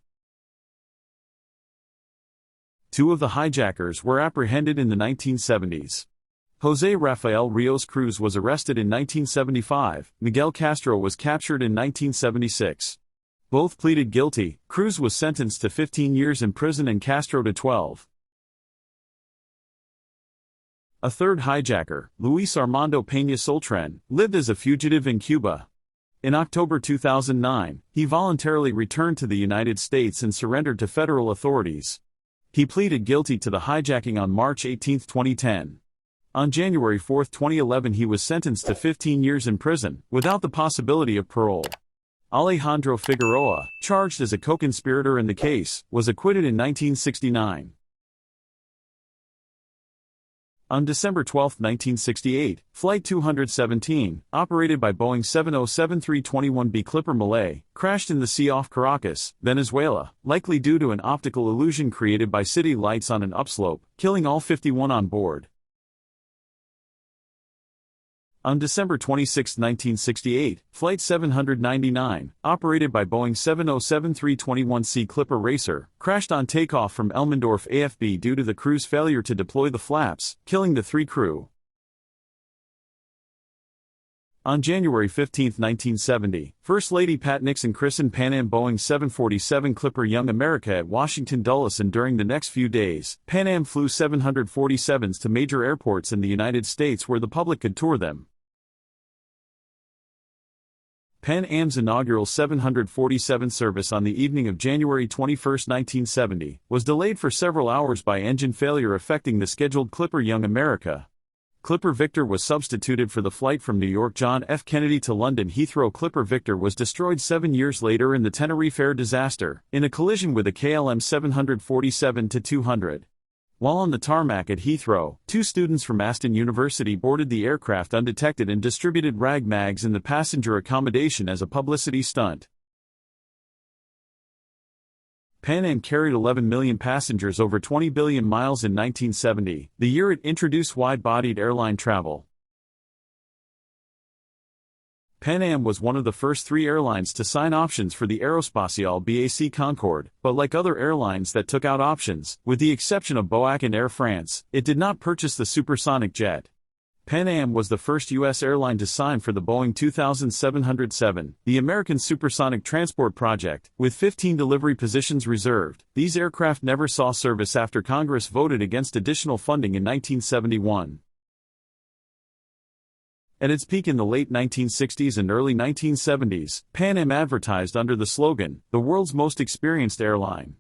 2 of the hijackers were apprehended in the 1970s. José Rafael Ríos Cruz was arrested in 1975, Miguel Castro was captured in 1976. Both pleaded guilty. Cruz was sentenced to 15 years in prison and Castro to 12. A third hijacker, Luis Armando Peña Soltren, lived as a fugitive in Cuba. In October 2009, he voluntarily returned to the United States and surrendered to federal authorities. He pleaded guilty to the hijacking on March 18, 2010. On January 4, 2011 he was sentenced to 15 years in prison, without the possibility of parole. Alejandro Figueroa, charged as a co-conspirator in the case, was acquitted in 1969. On December 12, 1968, Flight 217, operated by Boeing 707-321B Clipper Malay, crashed in the sea off Caracas, Venezuela, likely due to an optical illusion created by city lights on an upslope, killing all 51 on board. On December 26, 1968, Flight 799, operated by Boeing 707-321C Clipper Racer, crashed on takeoff from Elmendorf AFB due to the crew's failure to deploy the flaps, killing the 3 crew. On January 15, 1970, First Lady Pat Nixon christened Pan Am Boeing 747 Clipper Young America at Washington Dulles, and during the next few days, Pan Am flew 747s to major airports in the United States where the public could tour them. Pan Am's inaugural 747 service on the evening of January 21, 1970, was delayed for several hours by engine failure affecting the scheduled Clipper Young America. Clipper Victor was substituted for the flight from New York John F. Kennedy to London Heathrow. Clipper Victor was destroyed 7 years later in the Tenerife Air disaster, in a collision with a KLM 747-200. While on the tarmac at Heathrow, 2 students from Aston University boarded the aircraft undetected and distributed rag mags in the passenger accommodation as a publicity stunt. Pan Am carried 11 million passengers over 20 billion miles in 1970, the year it introduced wide-bodied airline travel. Pan Am was one of the first 3 airlines to sign options for the Aerospatiale BAC Concorde, but like other airlines that took out options, with the exception of BOAC and Air France, it did not purchase the supersonic jet. Pan Am was the first U.S. airline to sign for the Boeing 2707, the American Supersonic Transport Project, with 15 delivery positions reserved. These aircraft never saw service after Congress voted against additional funding in 1971. At its peak in the late 1960s and early 1970s, Pan Am advertised under the slogan, "The world's most experienced airline."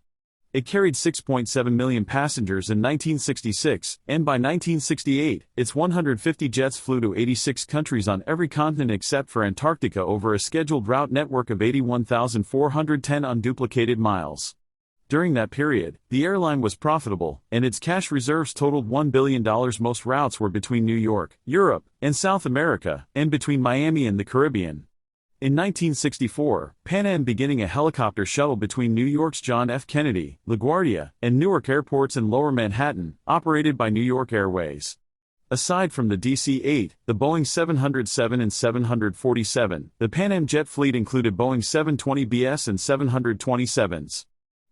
It carried 6.7 million passengers in 1966, and by 1968, its 150 jets flew to 86 countries on every continent except for Antarctica over a scheduled route network of 81,410 unduplicated miles. During that period, the airline was profitable, and its cash reserves totaled $1 billion. Most routes were between New York, Europe, and South America, and between Miami and the Caribbean. In 1964, Pan Am beginning a helicopter shuttle between New York's John F. Kennedy, LaGuardia, and Newark airports in Lower Manhattan, operated by New York Airways. Aside from the DC-8, the Boeing 707 and 747, the Pan Am jet fleet included Boeing 720BS and 727s.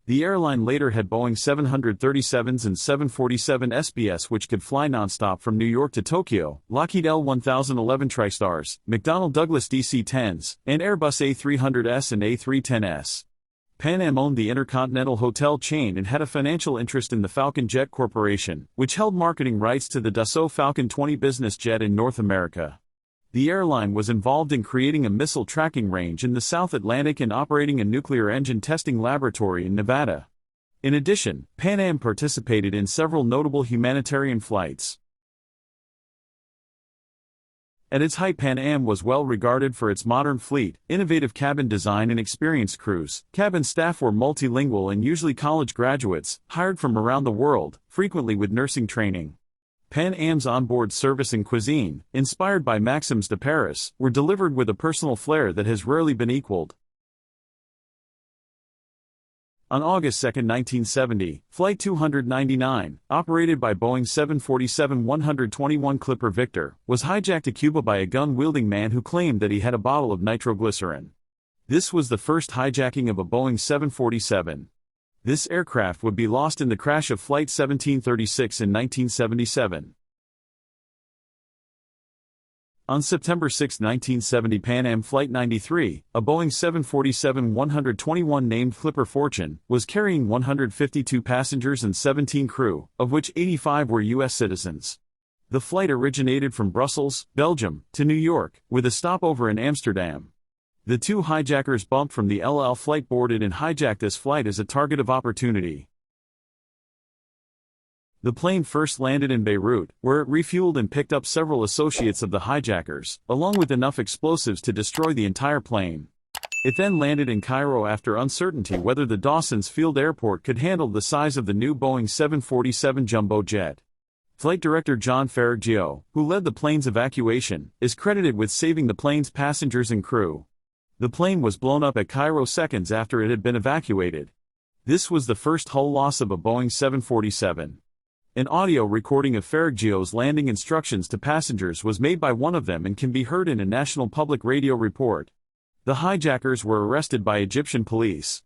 The airline later had Boeing 737s and 747 SBS which could fly nonstop from New York to Tokyo, Lockheed L-1011 TriStars, McDonnell Douglas DC-10s, and Airbus A300s and A310s. Pan Am owned the Intercontinental hotel chain and had a financial interest in the Falcon Jet Corporation, which held marketing rights to the Dassault Falcon 20 business jet in North America. The airline was involved in creating a missile tracking range in the South Atlantic and operating a nuclear engine testing laboratory in Nevada. In addition, Pan Am participated in several notable humanitarian flights. At its height, Pan Am was well regarded for its modern fleet, innovative cabin design and experienced crews. Cabin staff were multilingual and usually college graduates, hired from around the world, frequently with nursing training. Pan Am's onboard service and cuisine, inspired by Maxims de Paris, were delivered with a personal flair that has rarely been equaled. On August 2, 1970, Flight 299, operated by Boeing 747-121 Clipper Victor, was hijacked to Cuba by a gun-wielding man who claimed that he had a bottle of nitroglycerin. This was the first hijacking of a Boeing 747. This aircraft would be lost in the crash of Flight 1736 in 1977. On September 6, 1970, Pan Am Flight 93, a Boeing 747-121 named Clipper Fortune, was carrying 152 passengers and 17 crew, of which 85 were U.S. citizens. The flight originated from Brussels, Belgium, to New York, with a stopover in Amsterdam. The two hijackers bumped from the El Al flight boarded and hijacked this flight as a target of opportunity. The plane first landed in Beirut, where it refueled and picked up several associates of the hijackers, along with enough explosives to destroy the entire plane. It then landed in Cairo after uncertainty whether the Dawson's Field Airport could handle the size of the new Boeing 747 jumbo jet. Flight director John Ferrigio, who led the plane's evacuation, is credited with saving the plane's passengers and crew. The plane was blown up at Cairo seconds after it had been evacuated. This was the first hull loss of a Boeing 747. An audio recording of Ferrigio's landing instructions to passengers was made by one of them and can be heard in a National Public Radio report. The hijackers were arrested by Egyptian police.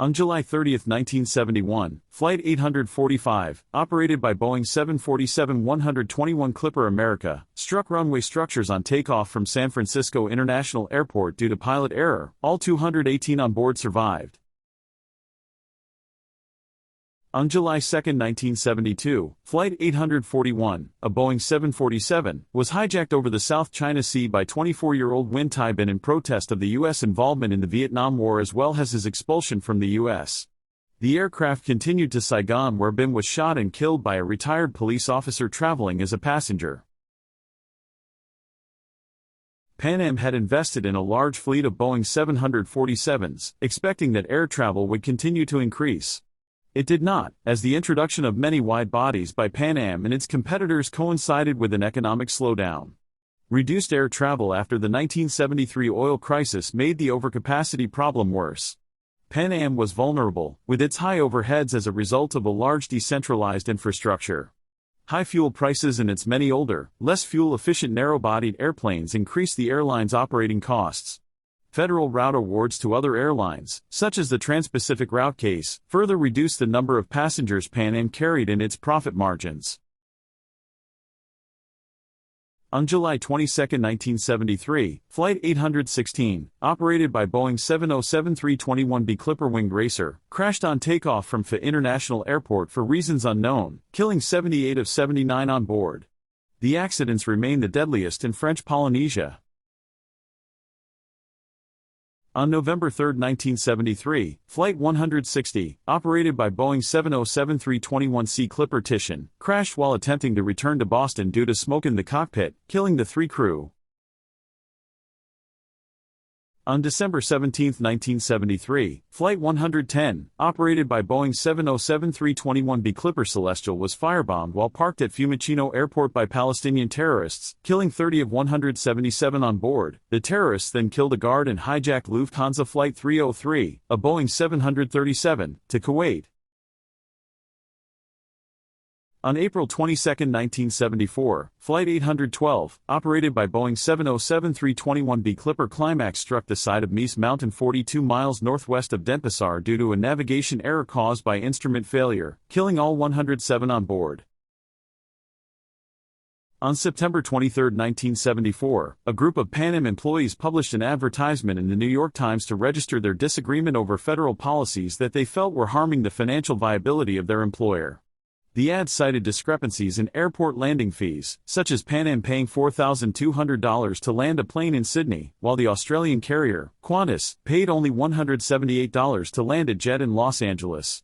On July 30, 1971, Flight 845, operated by Boeing 747-121 Clipper America, struck runway structures on takeoff from San Francisco International Airport due to pilot error. All 218 on board survived. On July 2, 1972, Flight 841, a Boeing 747, was hijacked over the South China Sea by 24-year-old Nguyen Thai Binh in protest of the U.S. involvement in the Vietnam War as well as his expulsion from the U.S. The aircraft continued to Saigon where Binh was shot and killed by a retired police officer traveling as a passenger. Pan Am had invested in a large fleet of Boeing 747s, expecting that air travel would continue to increase. It did not, as the introduction of many wide-bodies by Pan Am and its competitors coincided with an economic slowdown. Reduced air travel after the 1973 oil crisis made the overcapacity problem worse. Pan Am was vulnerable, with its high overheads as a result of a large decentralized infrastructure. High fuel prices and its many older, less fuel-efficient narrow-bodied airplanes increased the airline's operating costs. Federal route awards to other airlines, such as the Trans-Pacific route case, further reduced the number of passengers Pan Am carried and its profit margins. On July 22, 1973, Flight 816, operated by Boeing 707-321B Clipper Winged Racer, crashed on takeoff from Phi International Airport for reasons unknown, killing 78 of 79 on board. The accidents remain the deadliest in French Polynesia. On November 3, 1973, Flight 160, operated by Boeing 707-321C Clipper Titian, crashed while attempting to return to Boston due to smoke in the cockpit, killing the 3 crew. On December 17, 1973, Flight 110, operated by Boeing 707-321B Clipper Celestial was firebombed while parked at Fiumicino Airport by Palestinian terrorists, killing 30 of 177 on board. The terrorists then killed a guard and hijacked Lufthansa Flight 303, a Boeing 737, to Kuwait. On April 22, 1974, Flight 812, operated by Boeing 707-321B Clipper Climax struck the side of Mies Mountain 42 miles northwest of Denpasar due to a navigation error caused by instrument failure, killing all 107 on board. On September 23, 1974, a group of Pan Am employees published an advertisement in the New York Times to register their disagreement over federal policies that they felt were harming the financial viability of their employer. The ad cited discrepancies in airport landing fees, such as Pan Am paying $4,200 to land a plane in Sydney, while the Australian carrier, Qantas, paid only $178 to land a jet in Los Angeles.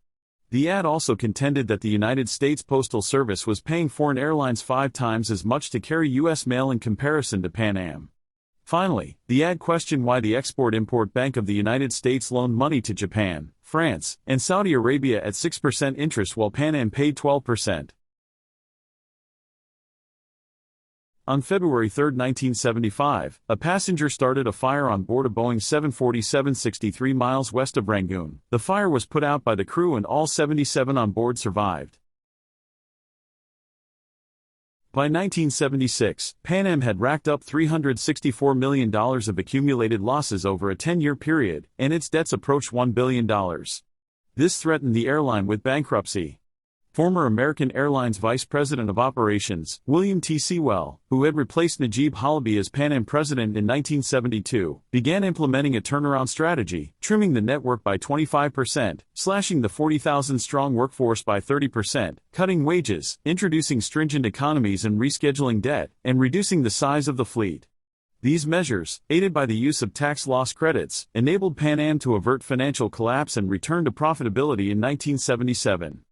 The ad also contended that the United States Postal Service was paying foreign airlines 5 times as much to carry U.S. mail in comparison to Pan Am. Finally, the ad questioned why the Export-Import Bank of the United States loaned money to Japan, France, and Saudi Arabia at 6% interest while Pan Am paid 12%. On February 3, 1975, a passenger started a fire on board a Boeing 747 63 miles west of Rangoon. The fire was put out by the crew and all 77 on board survived. By 1976, Pan Am had racked up $364 million of accumulated losses over a 10-year period, and its debts approached $1 billion. This threatened the airline with bankruptcy. Former American Airlines Vice President of Operations, William T. Sewell, who had replaced Najib Halaby as Pan Am president in 1972, began implementing a turnaround strategy, trimming the network by 25%, slashing the 40,000-strong workforce by 30%, cutting wages, introducing stringent economies and rescheduling debt, and reducing the size of the fleet. These measures, aided by the use of tax loss credits, enabled Pan Am to avert financial collapse and return to profitability in 1977.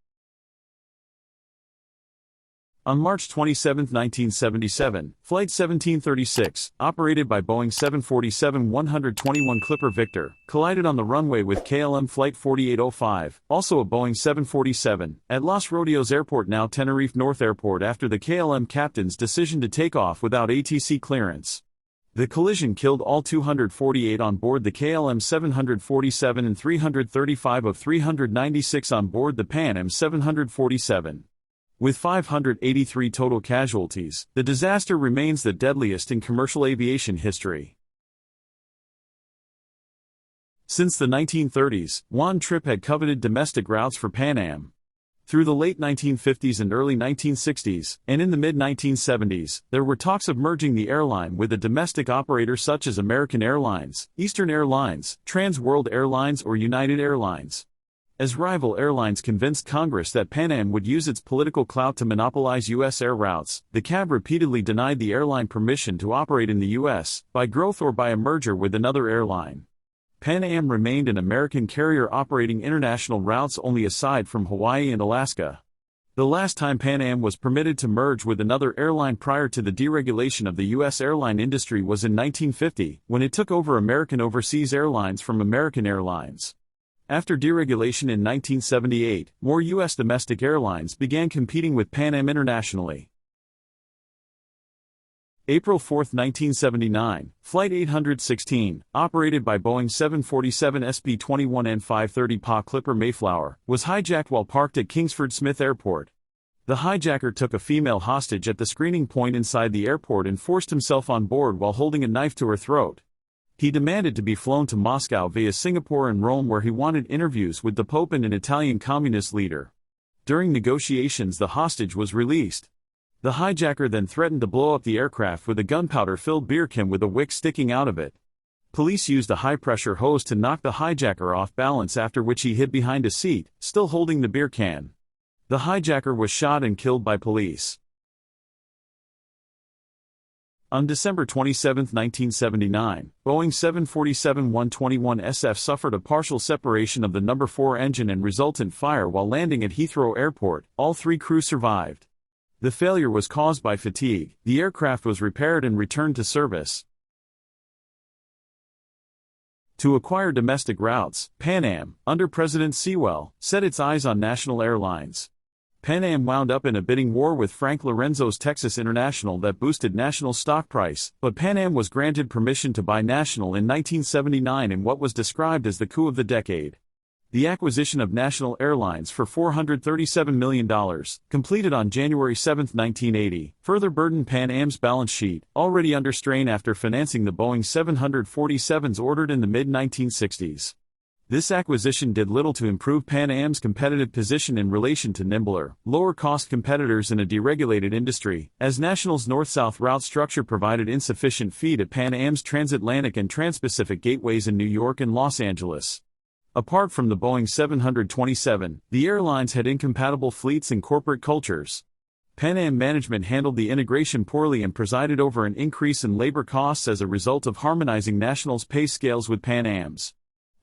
On March 27, 1977, Flight 1736, operated by Boeing 747-121 Clipper Victor, collided on the runway with KLM Flight 4805, also a Boeing 747, at Los Rodeos Airport, now Tenerife North Airport, after the KLM captain's decision to take off without ATC clearance. The collision killed all 248 on board the KLM 747 and 335 of 396 on board the Pan Am 747. With 583 total casualties, the disaster remains the deadliest in commercial aviation history. Since the 1930s, Juan Trippe had coveted domestic routes for Pan Am. Through the late 1950s and early 1960s, and in the mid-1970s, there were talks of merging the airline with a domestic operator such as American Airlines, Eastern Airlines, Trans World Airlines or United Airlines. As rival airlines convinced Congress that Pan Am would use its political clout to monopolize U.S. air routes, the CAB repeatedly denied the airline permission to operate in the U.S., by growth or by a merger with another airline. Pan Am remained an American carrier operating international routes only aside from Hawaii and Alaska. The last time Pan Am was permitted to merge with another airline prior to the deregulation of the U.S. airline industry was in 1950, when it took over American Overseas Airlines from American Airlines. After deregulation in 1978, more U.S. domestic airlines began competing with Pan Am internationally. April 4, 1979, Flight 816, operated by Boeing 747 SP-21N 530 Pa Clipper Mayflower, was hijacked while parked at Kingsford Smith Airport. The hijacker took a female hostage at the screening point inside the airport and forced himself on board while holding a knife to her throat. He demanded to be flown to Moscow via Singapore and Rome, where he wanted interviews with the Pope and an Italian communist leader. During negotiations, the hostage was released. The hijacker then threatened to blow up the aircraft with a gunpowder-filled beer can with a wick sticking out of it. Police used a high-pressure hose to knock the hijacker off balance, after which he hid behind a seat, still holding the beer can. The hijacker was shot and killed by police. On December 27, 1979, Boeing 747-121 SF suffered a partial separation of the No. 4 engine and resultant fire while landing at Heathrow Airport. All three crew survived. The failure was caused by fatigue. The aircraft was repaired and returned to service. To acquire domestic routes, Pan Am, under President Sewell, set its eyes on national airlines. Pan Am wound up in a bidding war with Frank Lorenzo's Texas International that boosted National's stock price, but Pan Am was granted permission to buy National in 1979 in what was described as the coup of the decade. The acquisition of National Airlines for $437 million, completed on January 7, 1980, further burdened Pan Am's balance sheet, already under strain after financing the Boeing 747s ordered in the mid-1960s. This acquisition did little to improve Pan Am's competitive position in relation to nimbler, lower-cost competitors in a deregulated industry, as National's north-south route structure provided insufficient feed at Pan Am's transatlantic and transpacific gateways in New York and Los Angeles. Apart from the Boeing 727, the airlines had incompatible fleets and corporate cultures. Pan Am management handled the integration poorly and presided over an increase in labor costs as a result of harmonizing National's pay scales with Pan Am's.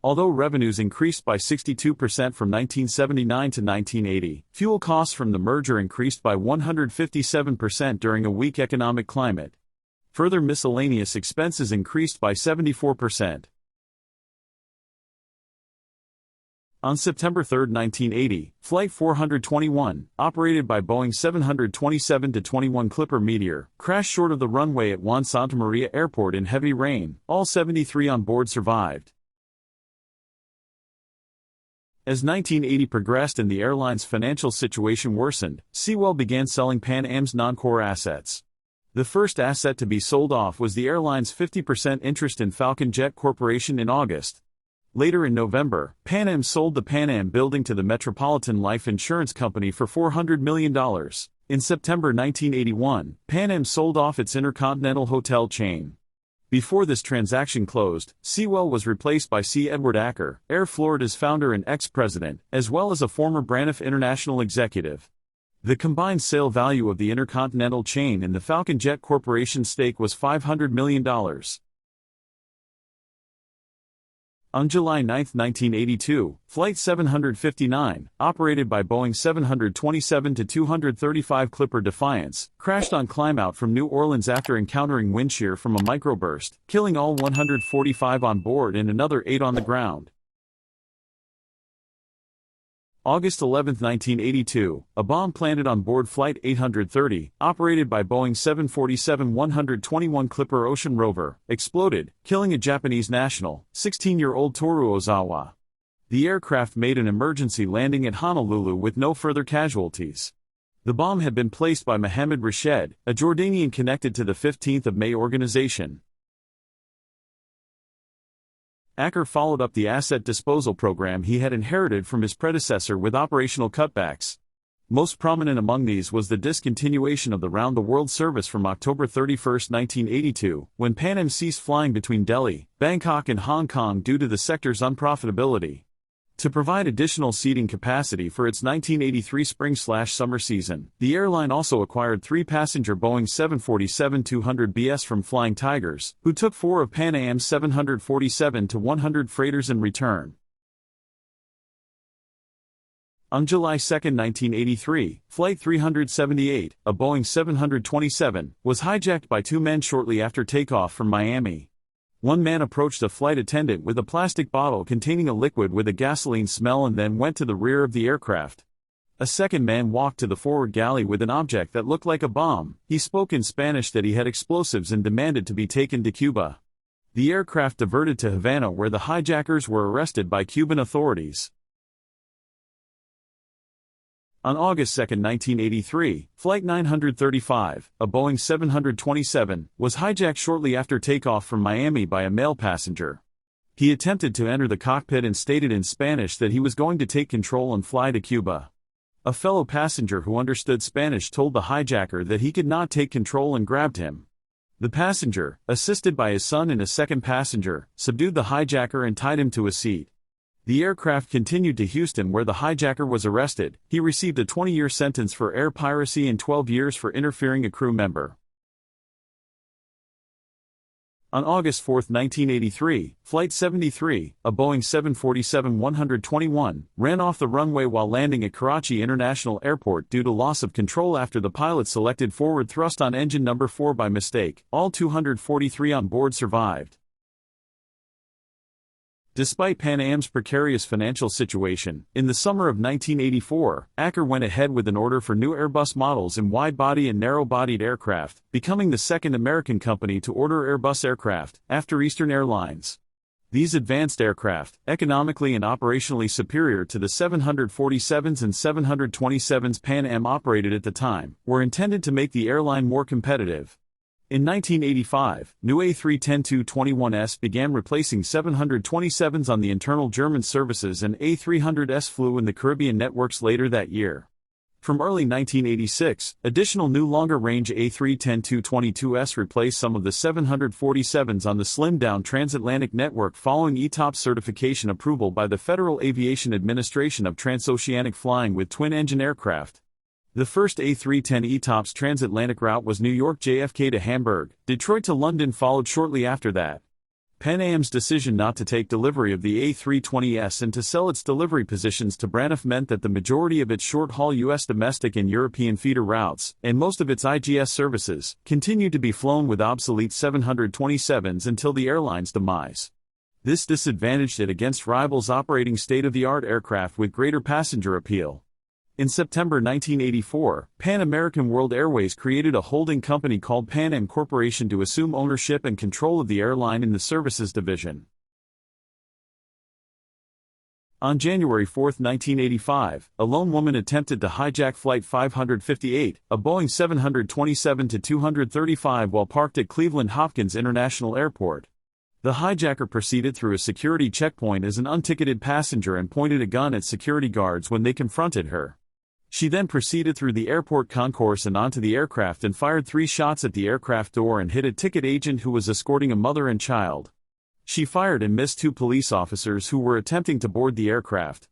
Although revenues increased by 62% from 1979 to 1980, fuel costs from the merger increased by 157% during a weak economic climate. Further miscellaneous expenses increased by 74%. On September 3, 1980, Flight 421, operated by Boeing 727-21 Clipper Meteor, crashed short of the runway at Juan Santa Maria Airport in heavy rain. All 73 on board survived. As 1980 progressed and the airline's financial situation worsened, Seawell began selling Pan Am's non-core assets. The first asset to be sold off was the airline's 50% interest in Falcon Jet Corporation in August. Later in November, Pan Am sold the Pan Am building to the Metropolitan Life Insurance Company for $400 million. In September 1981, Pan Am sold off its Intercontinental hotel chain. Before this transaction closed, Seawell was replaced by C. Edward Acker, Air Florida's founder and ex-president, as well as a former Braniff International executive. The combined sale value of the Intercontinental chain and the Falcon Jet Corporation stake was $500 million. On July 9, 1982, Flight 759, operated by Boeing 727-235 Clipper Defiance, crashed on climb-out from New Orleans after encountering wind shear from a microburst, killing all 145 on board and another 8 on the ground. August 11, 1982, a bomb planted on board Flight 830, operated by Boeing 747-121 Clipper Ocean Rover, exploded, killing a Japanese national, 16-year-old Toru Ozawa. The aircraft made an emergency landing at Honolulu with no further casualties. The bomb had been placed by Mohammed Rashed, a Jordanian connected to the 15th of May organization. Acker followed up the asset disposal program he had inherited from his predecessor with operational cutbacks. Most prominent among these was the discontinuation of the round-the-world service from October 31, 1982, when Pan Am ceased flying between Delhi, Bangkok and Hong Kong due to the sector's unprofitability. To provide additional seating capacity for its 1983 spring/summer season, the airline also acquired 3 passenger Boeing 747-200BS from Flying Tigers, who took 4 of Pan Am's 747-100 freighters in return. On July 2, 1983, Flight 378, a Boeing 727, was hijacked by 2 men shortly after takeoff from Miami. One man approached a flight attendant with a plastic bottle containing a liquid with a gasoline smell and then went to the rear of the aircraft. A second man walked to the forward galley with an object that looked like a bomb. He spoke in Spanish that he had explosives and demanded to be taken to Cuba. The aircraft diverted to Havana where the hijackers were arrested by Cuban authorities. On August 2, 1983, Flight 935, a Boeing 727, was hijacked shortly after takeoff from Miami by a male passenger. He attempted to enter the cockpit and stated in Spanish that he was going to take control and fly to Cuba. A fellow passenger who understood Spanish told the hijacker that he could not take control and grabbed him. The passenger, assisted by his son and a second passenger, subdued the hijacker and tied him to a seat. The aircraft continued to Houston where the hijacker was arrested. He received a 20-year sentence for air piracy and 12 years for interfering a crew member. On August 4, 1983, Flight 73, a Boeing 747-121, ran off the runway while landing at Karachi International Airport due to loss of control after the pilot selected forward thrust on engine number 4 by mistake. All 243 on board survived. Despite Pan Am's precarious financial situation, in the summer of 1984, Acker went ahead with an order for new Airbus models in wide-body and narrow-bodied aircraft, becoming the second American company to order Airbus aircraft, after Eastern Airlines. These advanced aircraft, economically and operationally superior to the 747s and 727s Pan Am operated at the time, were intended to make the airline more competitive. In 1985, new A310-221s began replacing 727s on the internal German services and A300s flew in the Caribbean networks later that year. From early 1986, additional new longer-range A310-222s replaced some of the 747s on the slimmed-down transatlantic network following ETOPS certification approval by the Federal Aviation Administration of transoceanic flying with twin-engine aircraft. The first A310 ETOPS transatlantic route was New York JFK to Hamburg. Detroit to London followed shortly after that. Pan Am's decision not to take delivery of the A320s and to sell its delivery positions to Braniff meant that the majority of its short-haul U.S. domestic and European feeder routes, and most of its IGS services, continued to be flown with obsolete 727s until the airline's demise. This disadvantaged it against rivals operating state-of-the-art aircraft with greater passenger appeal. In September 1984, Pan American World Airways created a holding company called Pan Am Corporation to assume ownership and control of the airline in the services division. On January 4, 1985, a lone woman attempted to hijack Flight 558, a Boeing 727-235 while parked at Cleveland Hopkins International Airport. The hijacker proceeded through a security checkpoint as an unticketed passenger and pointed a gun at security guards when they confronted her. She then proceeded through the airport concourse and onto the aircraft and fired 3 shots at the aircraft door and hit a ticket agent who was escorting a mother and child. She fired and missed 2 police officers who were attempting to board the aircraft.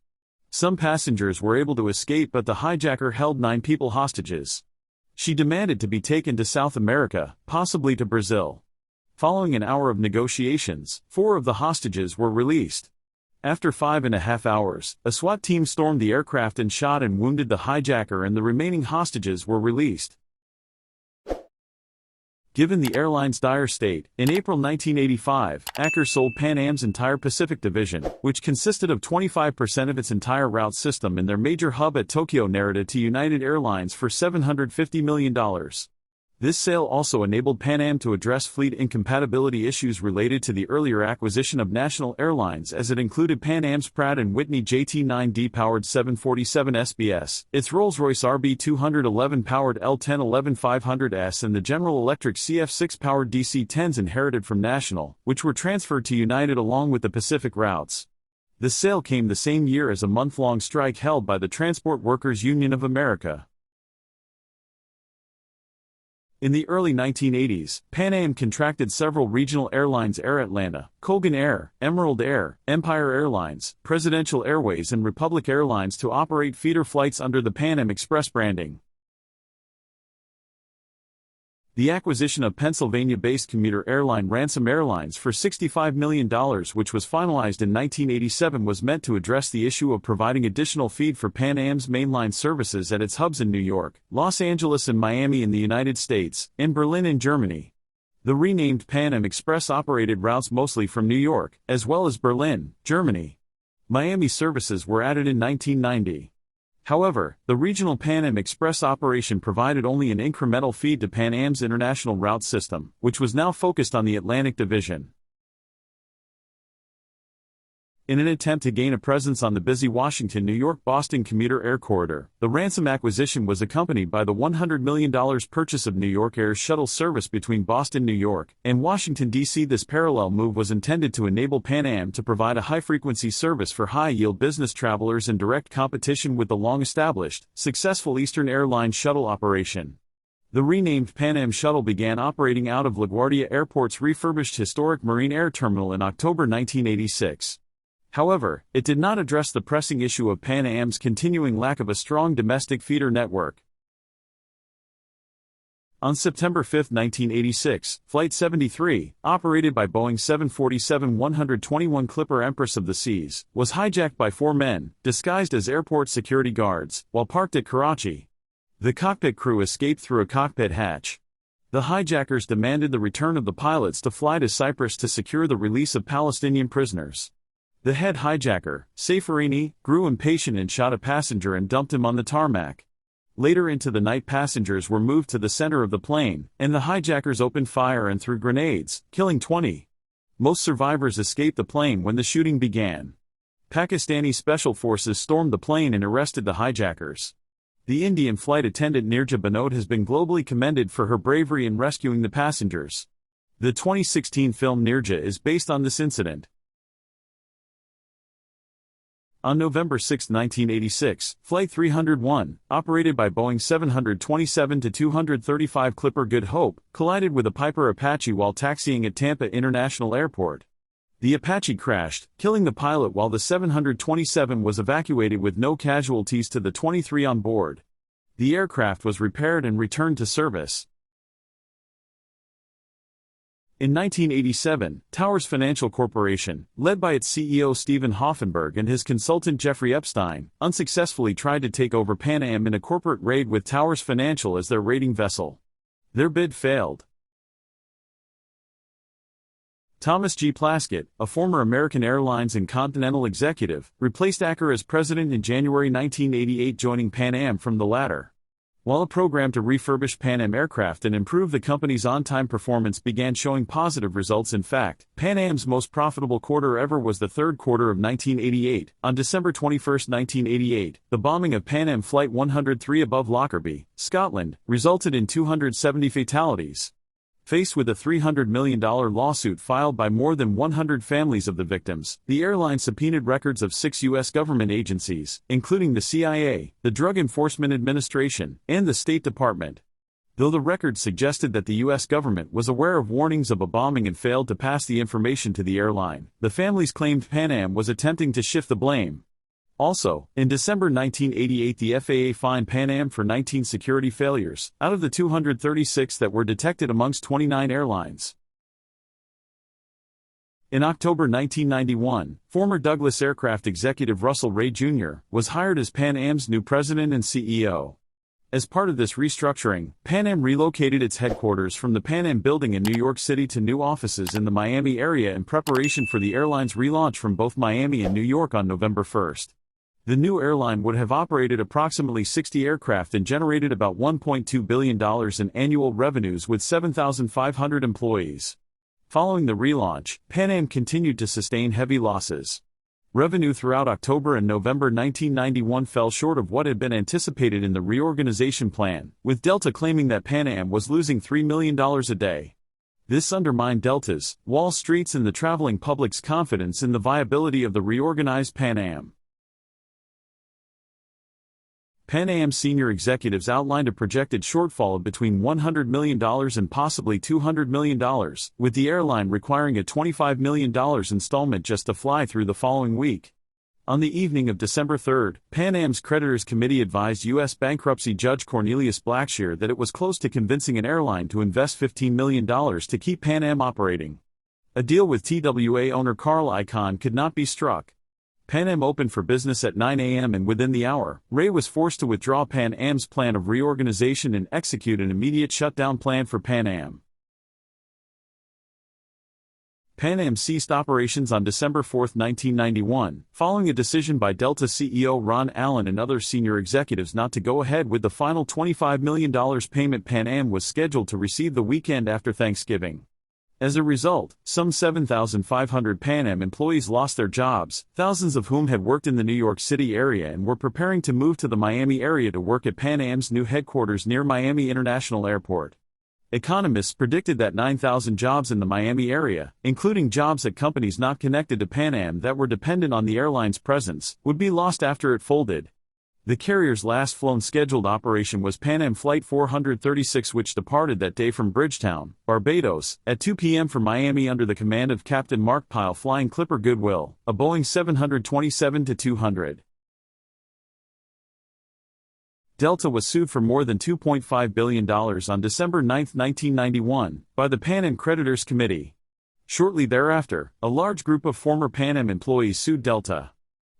Some passengers were able to escape, but the hijacker held 9 people hostages. She demanded to be taken to South America, possibly to Brazil. Following an hour of negotiations, 4 of the hostages were released. After 5.5 hours, a SWAT team stormed the aircraft and shot and wounded the hijacker, and the remaining hostages were released. Given the airline's dire state, in April 1985, Acker sold Pan Am's entire Pacific division, which consisted of 25% of its entire route system and their major hub at Tokyo, Narita, to United Airlines for $750 million. This sale also enabled Pan Am to address fleet incompatibility issues related to the earlier acquisition of National Airlines, as it included Pan Am's Pratt & Whitney JT9D-powered 747 SBS, its Rolls-Royce RB211-powered L1011-500S, and the General Electric CF6-powered DC-10s inherited from National, which were transferred to United along with the Pacific routes. The sale came the same year as a month-long strike held by the Transport Workers Union of America. In the early 1980s, Pan Am contracted several regional airlines: Air Atlanta, Colgan Air, Emerald Air, Empire Airlines, Presidential Airways, and Republic Airlines to operate feeder flights under the Pan Am Express branding. The acquisition of Pennsylvania-based commuter airline Ransom Airlines for $65 million, which was finalized in 1987, was meant to address the issue of providing additional feed for Pan Am's mainline services at its hubs in New York, Los Angeles, and Miami in the United States, and Berlin in Germany. The renamed Pan Am Express operated routes mostly from New York, as well as Berlin, Germany. Miami services were added in 1990. However, the regional Pan Am Express operation provided only an incremental feed to Pan Am's international route system, which was now focused on the Atlantic division. In an attempt to gain a presence on the busy Washington-New York-Boston commuter air corridor, the Ransom acquisition was accompanied by the $100 million purchase of New York Air's shuttle service between Boston, New York, and Washington, D.C. This parallel move was intended to enable Pan Am to provide a high-frequency service for high-yield business travelers in direct competition with the long-established, successful Eastern Airlines shuttle operation. The renamed Pan Am shuttle began operating out of LaGuardia Airport's refurbished historic Marine Air Terminal in October 1986. However, it did not address the pressing issue of Pan Am's continuing lack of a strong domestic feeder network. On September 5, 1986, Flight 73, operated by Boeing 747-121 Clipper Empress of the Seas, was hijacked by 4 men, disguised as airport security guards, while parked at Karachi. The cockpit crew escaped through a cockpit hatch. The hijackers demanded the return of the pilots to fly to Cyprus to secure the release of Palestinian prisoners. The head hijacker, Safarini, grew impatient and shot a passenger and dumped him on the tarmac. Later into the night, passengers were moved to the center of the plane, and the hijackers opened fire and threw grenades, killing 20. Most survivors escaped the plane when the shooting began. Pakistani special forces stormed the plane and arrested the hijackers. The Indian flight attendant Nirja Banod has been globally commended for her bravery in rescuing the passengers. The 2016 film Nirja is based on this incident. On November 6, 1986, Flight 301, operated by Boeing 727-235 Clipper Good Hope, collided with a Piper Apache while taxiing at Tampa International Airport. The Apache crashed, killing the pilot, while the 727 was evacuated with no casualties to the 23 on board. The aircraft was repaired and returned to service. In 1987, Towers Financial Corporation, led by its CEO Stephen Hoffenberg and his consultant Jeffrey Epstein, unsuccessfully tried to take over Pan Am in a corporate raid with Towers Financial as their raiding vessel. Their bid failed. Thomas G. Plaskett, a former American Airlines and Continental executive, replaced Acker as president in January 1988, joining Pan Am from the latter. While a program to refurbish Pan Am aircraft and improve the company's on-time performance began showing positive results, in fact, Pan Am's most profitable quarter ever was the third quarter of 1988. On December 21, 1988, the bombing of Pan Am Flight 103 above Lockerbie, Scotland, resulted in 270 fatalities. Faced with a $300 million lawsuit filed by more than 100 families of the victims, the airline subpoenaed records of 6 U.S. government agencies, including the CIA, the Drug Enforcement Administration, and the State Department. Though the records suggested that the U.S. government was aware of warnings of a bombing and failed to pass the information to the airline, the families claimed Pan Am was attempting to shift the blame. Also, in December 1988, the FAA fined Pan Am for 19 security failures, out of the 236 that were detected amongst 29 airlines. In October 1991, former Douglas Aircraft executive Russell Ray Jr. was hired as Pan Am's new president and CEO. As part of this restructuring, Pan Am relocated its headquarters from the Pan Am building in New York City to new offices in the Miami area in preparation for the airline's relaunch from both Miami and New York on November 1. The new airline would have operated approximately 60 aircraft and generated about $1.2 billion in annual revenues with 7,500 employees. Following the relaunch, Pan Am continued to sustain heavy losses. Revenue throughout October and November 1991 fell short of what had been anticipated in the reorganization plan, with Delta claiming that Pan Am was losing $3 million a day. This undermined Delta's, Wall Street's and the traveling public's confidence in the viability of the reorganized Pan Am. Pan Am senior executives outlined a projected shortfall of between $100 million and possibly $200 million, with the airline requiring a $25 million installment just to fly through the following week. On the evening of December 3, Pan Am's creditors committee advised U.S. bankruptcy judge Cornelius Blackshear that it was close to convincing an airline to invest $15 million to keep Pan Am operating. A deal with TWA owner Carl Icahn could not be struck. Pan Am opened for business at 9 a.m. and within the hour, Ray was forced to withdraw Pan Am's plan of reorganization and execute an immediate shutdown plan for Pan Am. Pan Am ceased operations on December 4, 1991, following a decision by Delta CEO Ron Allen and other senior executives not to go ahead with the final $25 million payment Pan Am was scheduled to receive the weekend after Thanksgiving. As a result, some 7,500 Pan Am employees lost their jobs, thousands of whom had worked in the New York City area and were preparing to move to the Miami area to work at Pan Am's new headquarters near Miami International Airport. Economists predicted that 9,000 jobs in the Miami area, including jobs at companies not connected to Pan Am that were dependent on the airline's presence, would be lost after it folded. The carrier's last flown scheduled operation was Pan Am Flight 436, which departed that day from Bridgetown, Barbados, at 2 p.m. for Miami under the command of Captain Mark Pyle flying Clipper Goodwill, a Boeing 727-200. Delta was sued for more than $2.5 billion on December 9, 1991, by the Pan Am Creditors Committee. Shortly thereafter, a large group of former Pan Am employees sued Delta.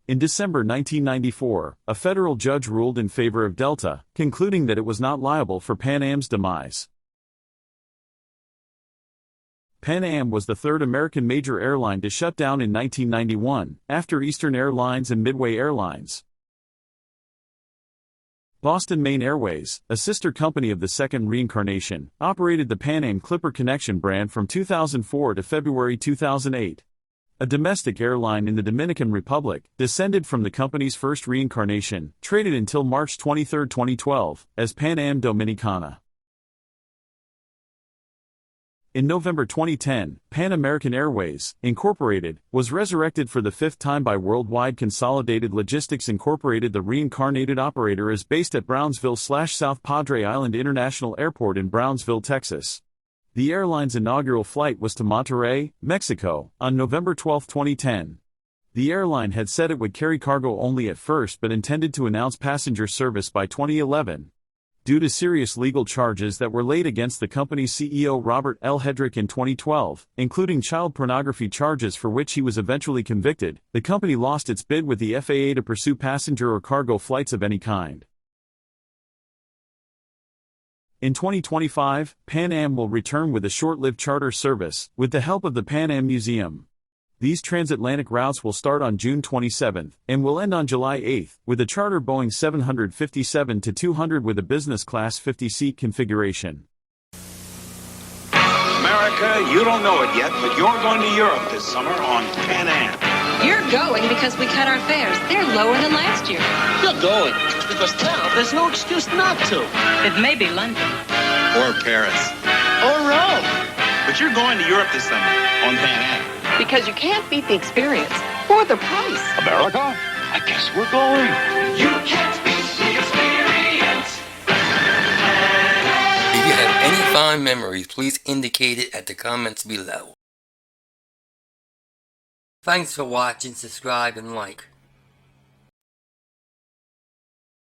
In December 1994, a federal judge ruled in favor of Delta, concluding that it was not liable for Pan Am's demise. Pan Am was the third American major airline to shut down in 1991, after Eastern Airlines and Midway Airlines. Boston Maine Airways, a sister company of the second reincarnation, operated the Pan Am Clipper Connection brand from 2004 to February 2008. A domestic airline in the Dominican Republic, descended from the company's first reincarnation, traded until March 23, 2012, as Pan Am Dominicana. In November 2010, Pan American Airways, Incorporated, was resurrected for the fifth time by Worldwide Consolidated Logistics Incorporated. The reincarnated operator is based at Brownsville/South Padre Island International Airport in Brownsville, Texas. The airline's inaugural flight was to Monterrey, Mexico, on November 12, 2010. The airline had said it would carry cargo only at first but intended to announce passenger service by 2011. Due to serious legal charges that were laid against the company's CEO Robert L. Hedrick in 2012, including child pornography charges for which he was eventually convicted, the company lost its bid with the FAA to pursue passenger or cargo flights of any kind. In 2025, Pan Am will return with a short-lived charter service, with the help of the Pan Am Museum. These transatlantic routes will start on June 27 and will end on July 8, with a charter Boeing 757-200 with a business class 50-seat configuration. America, you don't know it yet, but you're going to Europe this summer on Pan Am. You're going because we cut our fares. They're lower than last year. You're going because now there's no excuse not to. It may be London. Or Paris. Or Rome. But you're going to Europe this summer on Pan Am. Because you can't beat the experience or the price. America? I guess we're going. You can't beat the experience. If you have any fond memories, please indicate it at the comments below. Thanks for watching, subscribe, and like.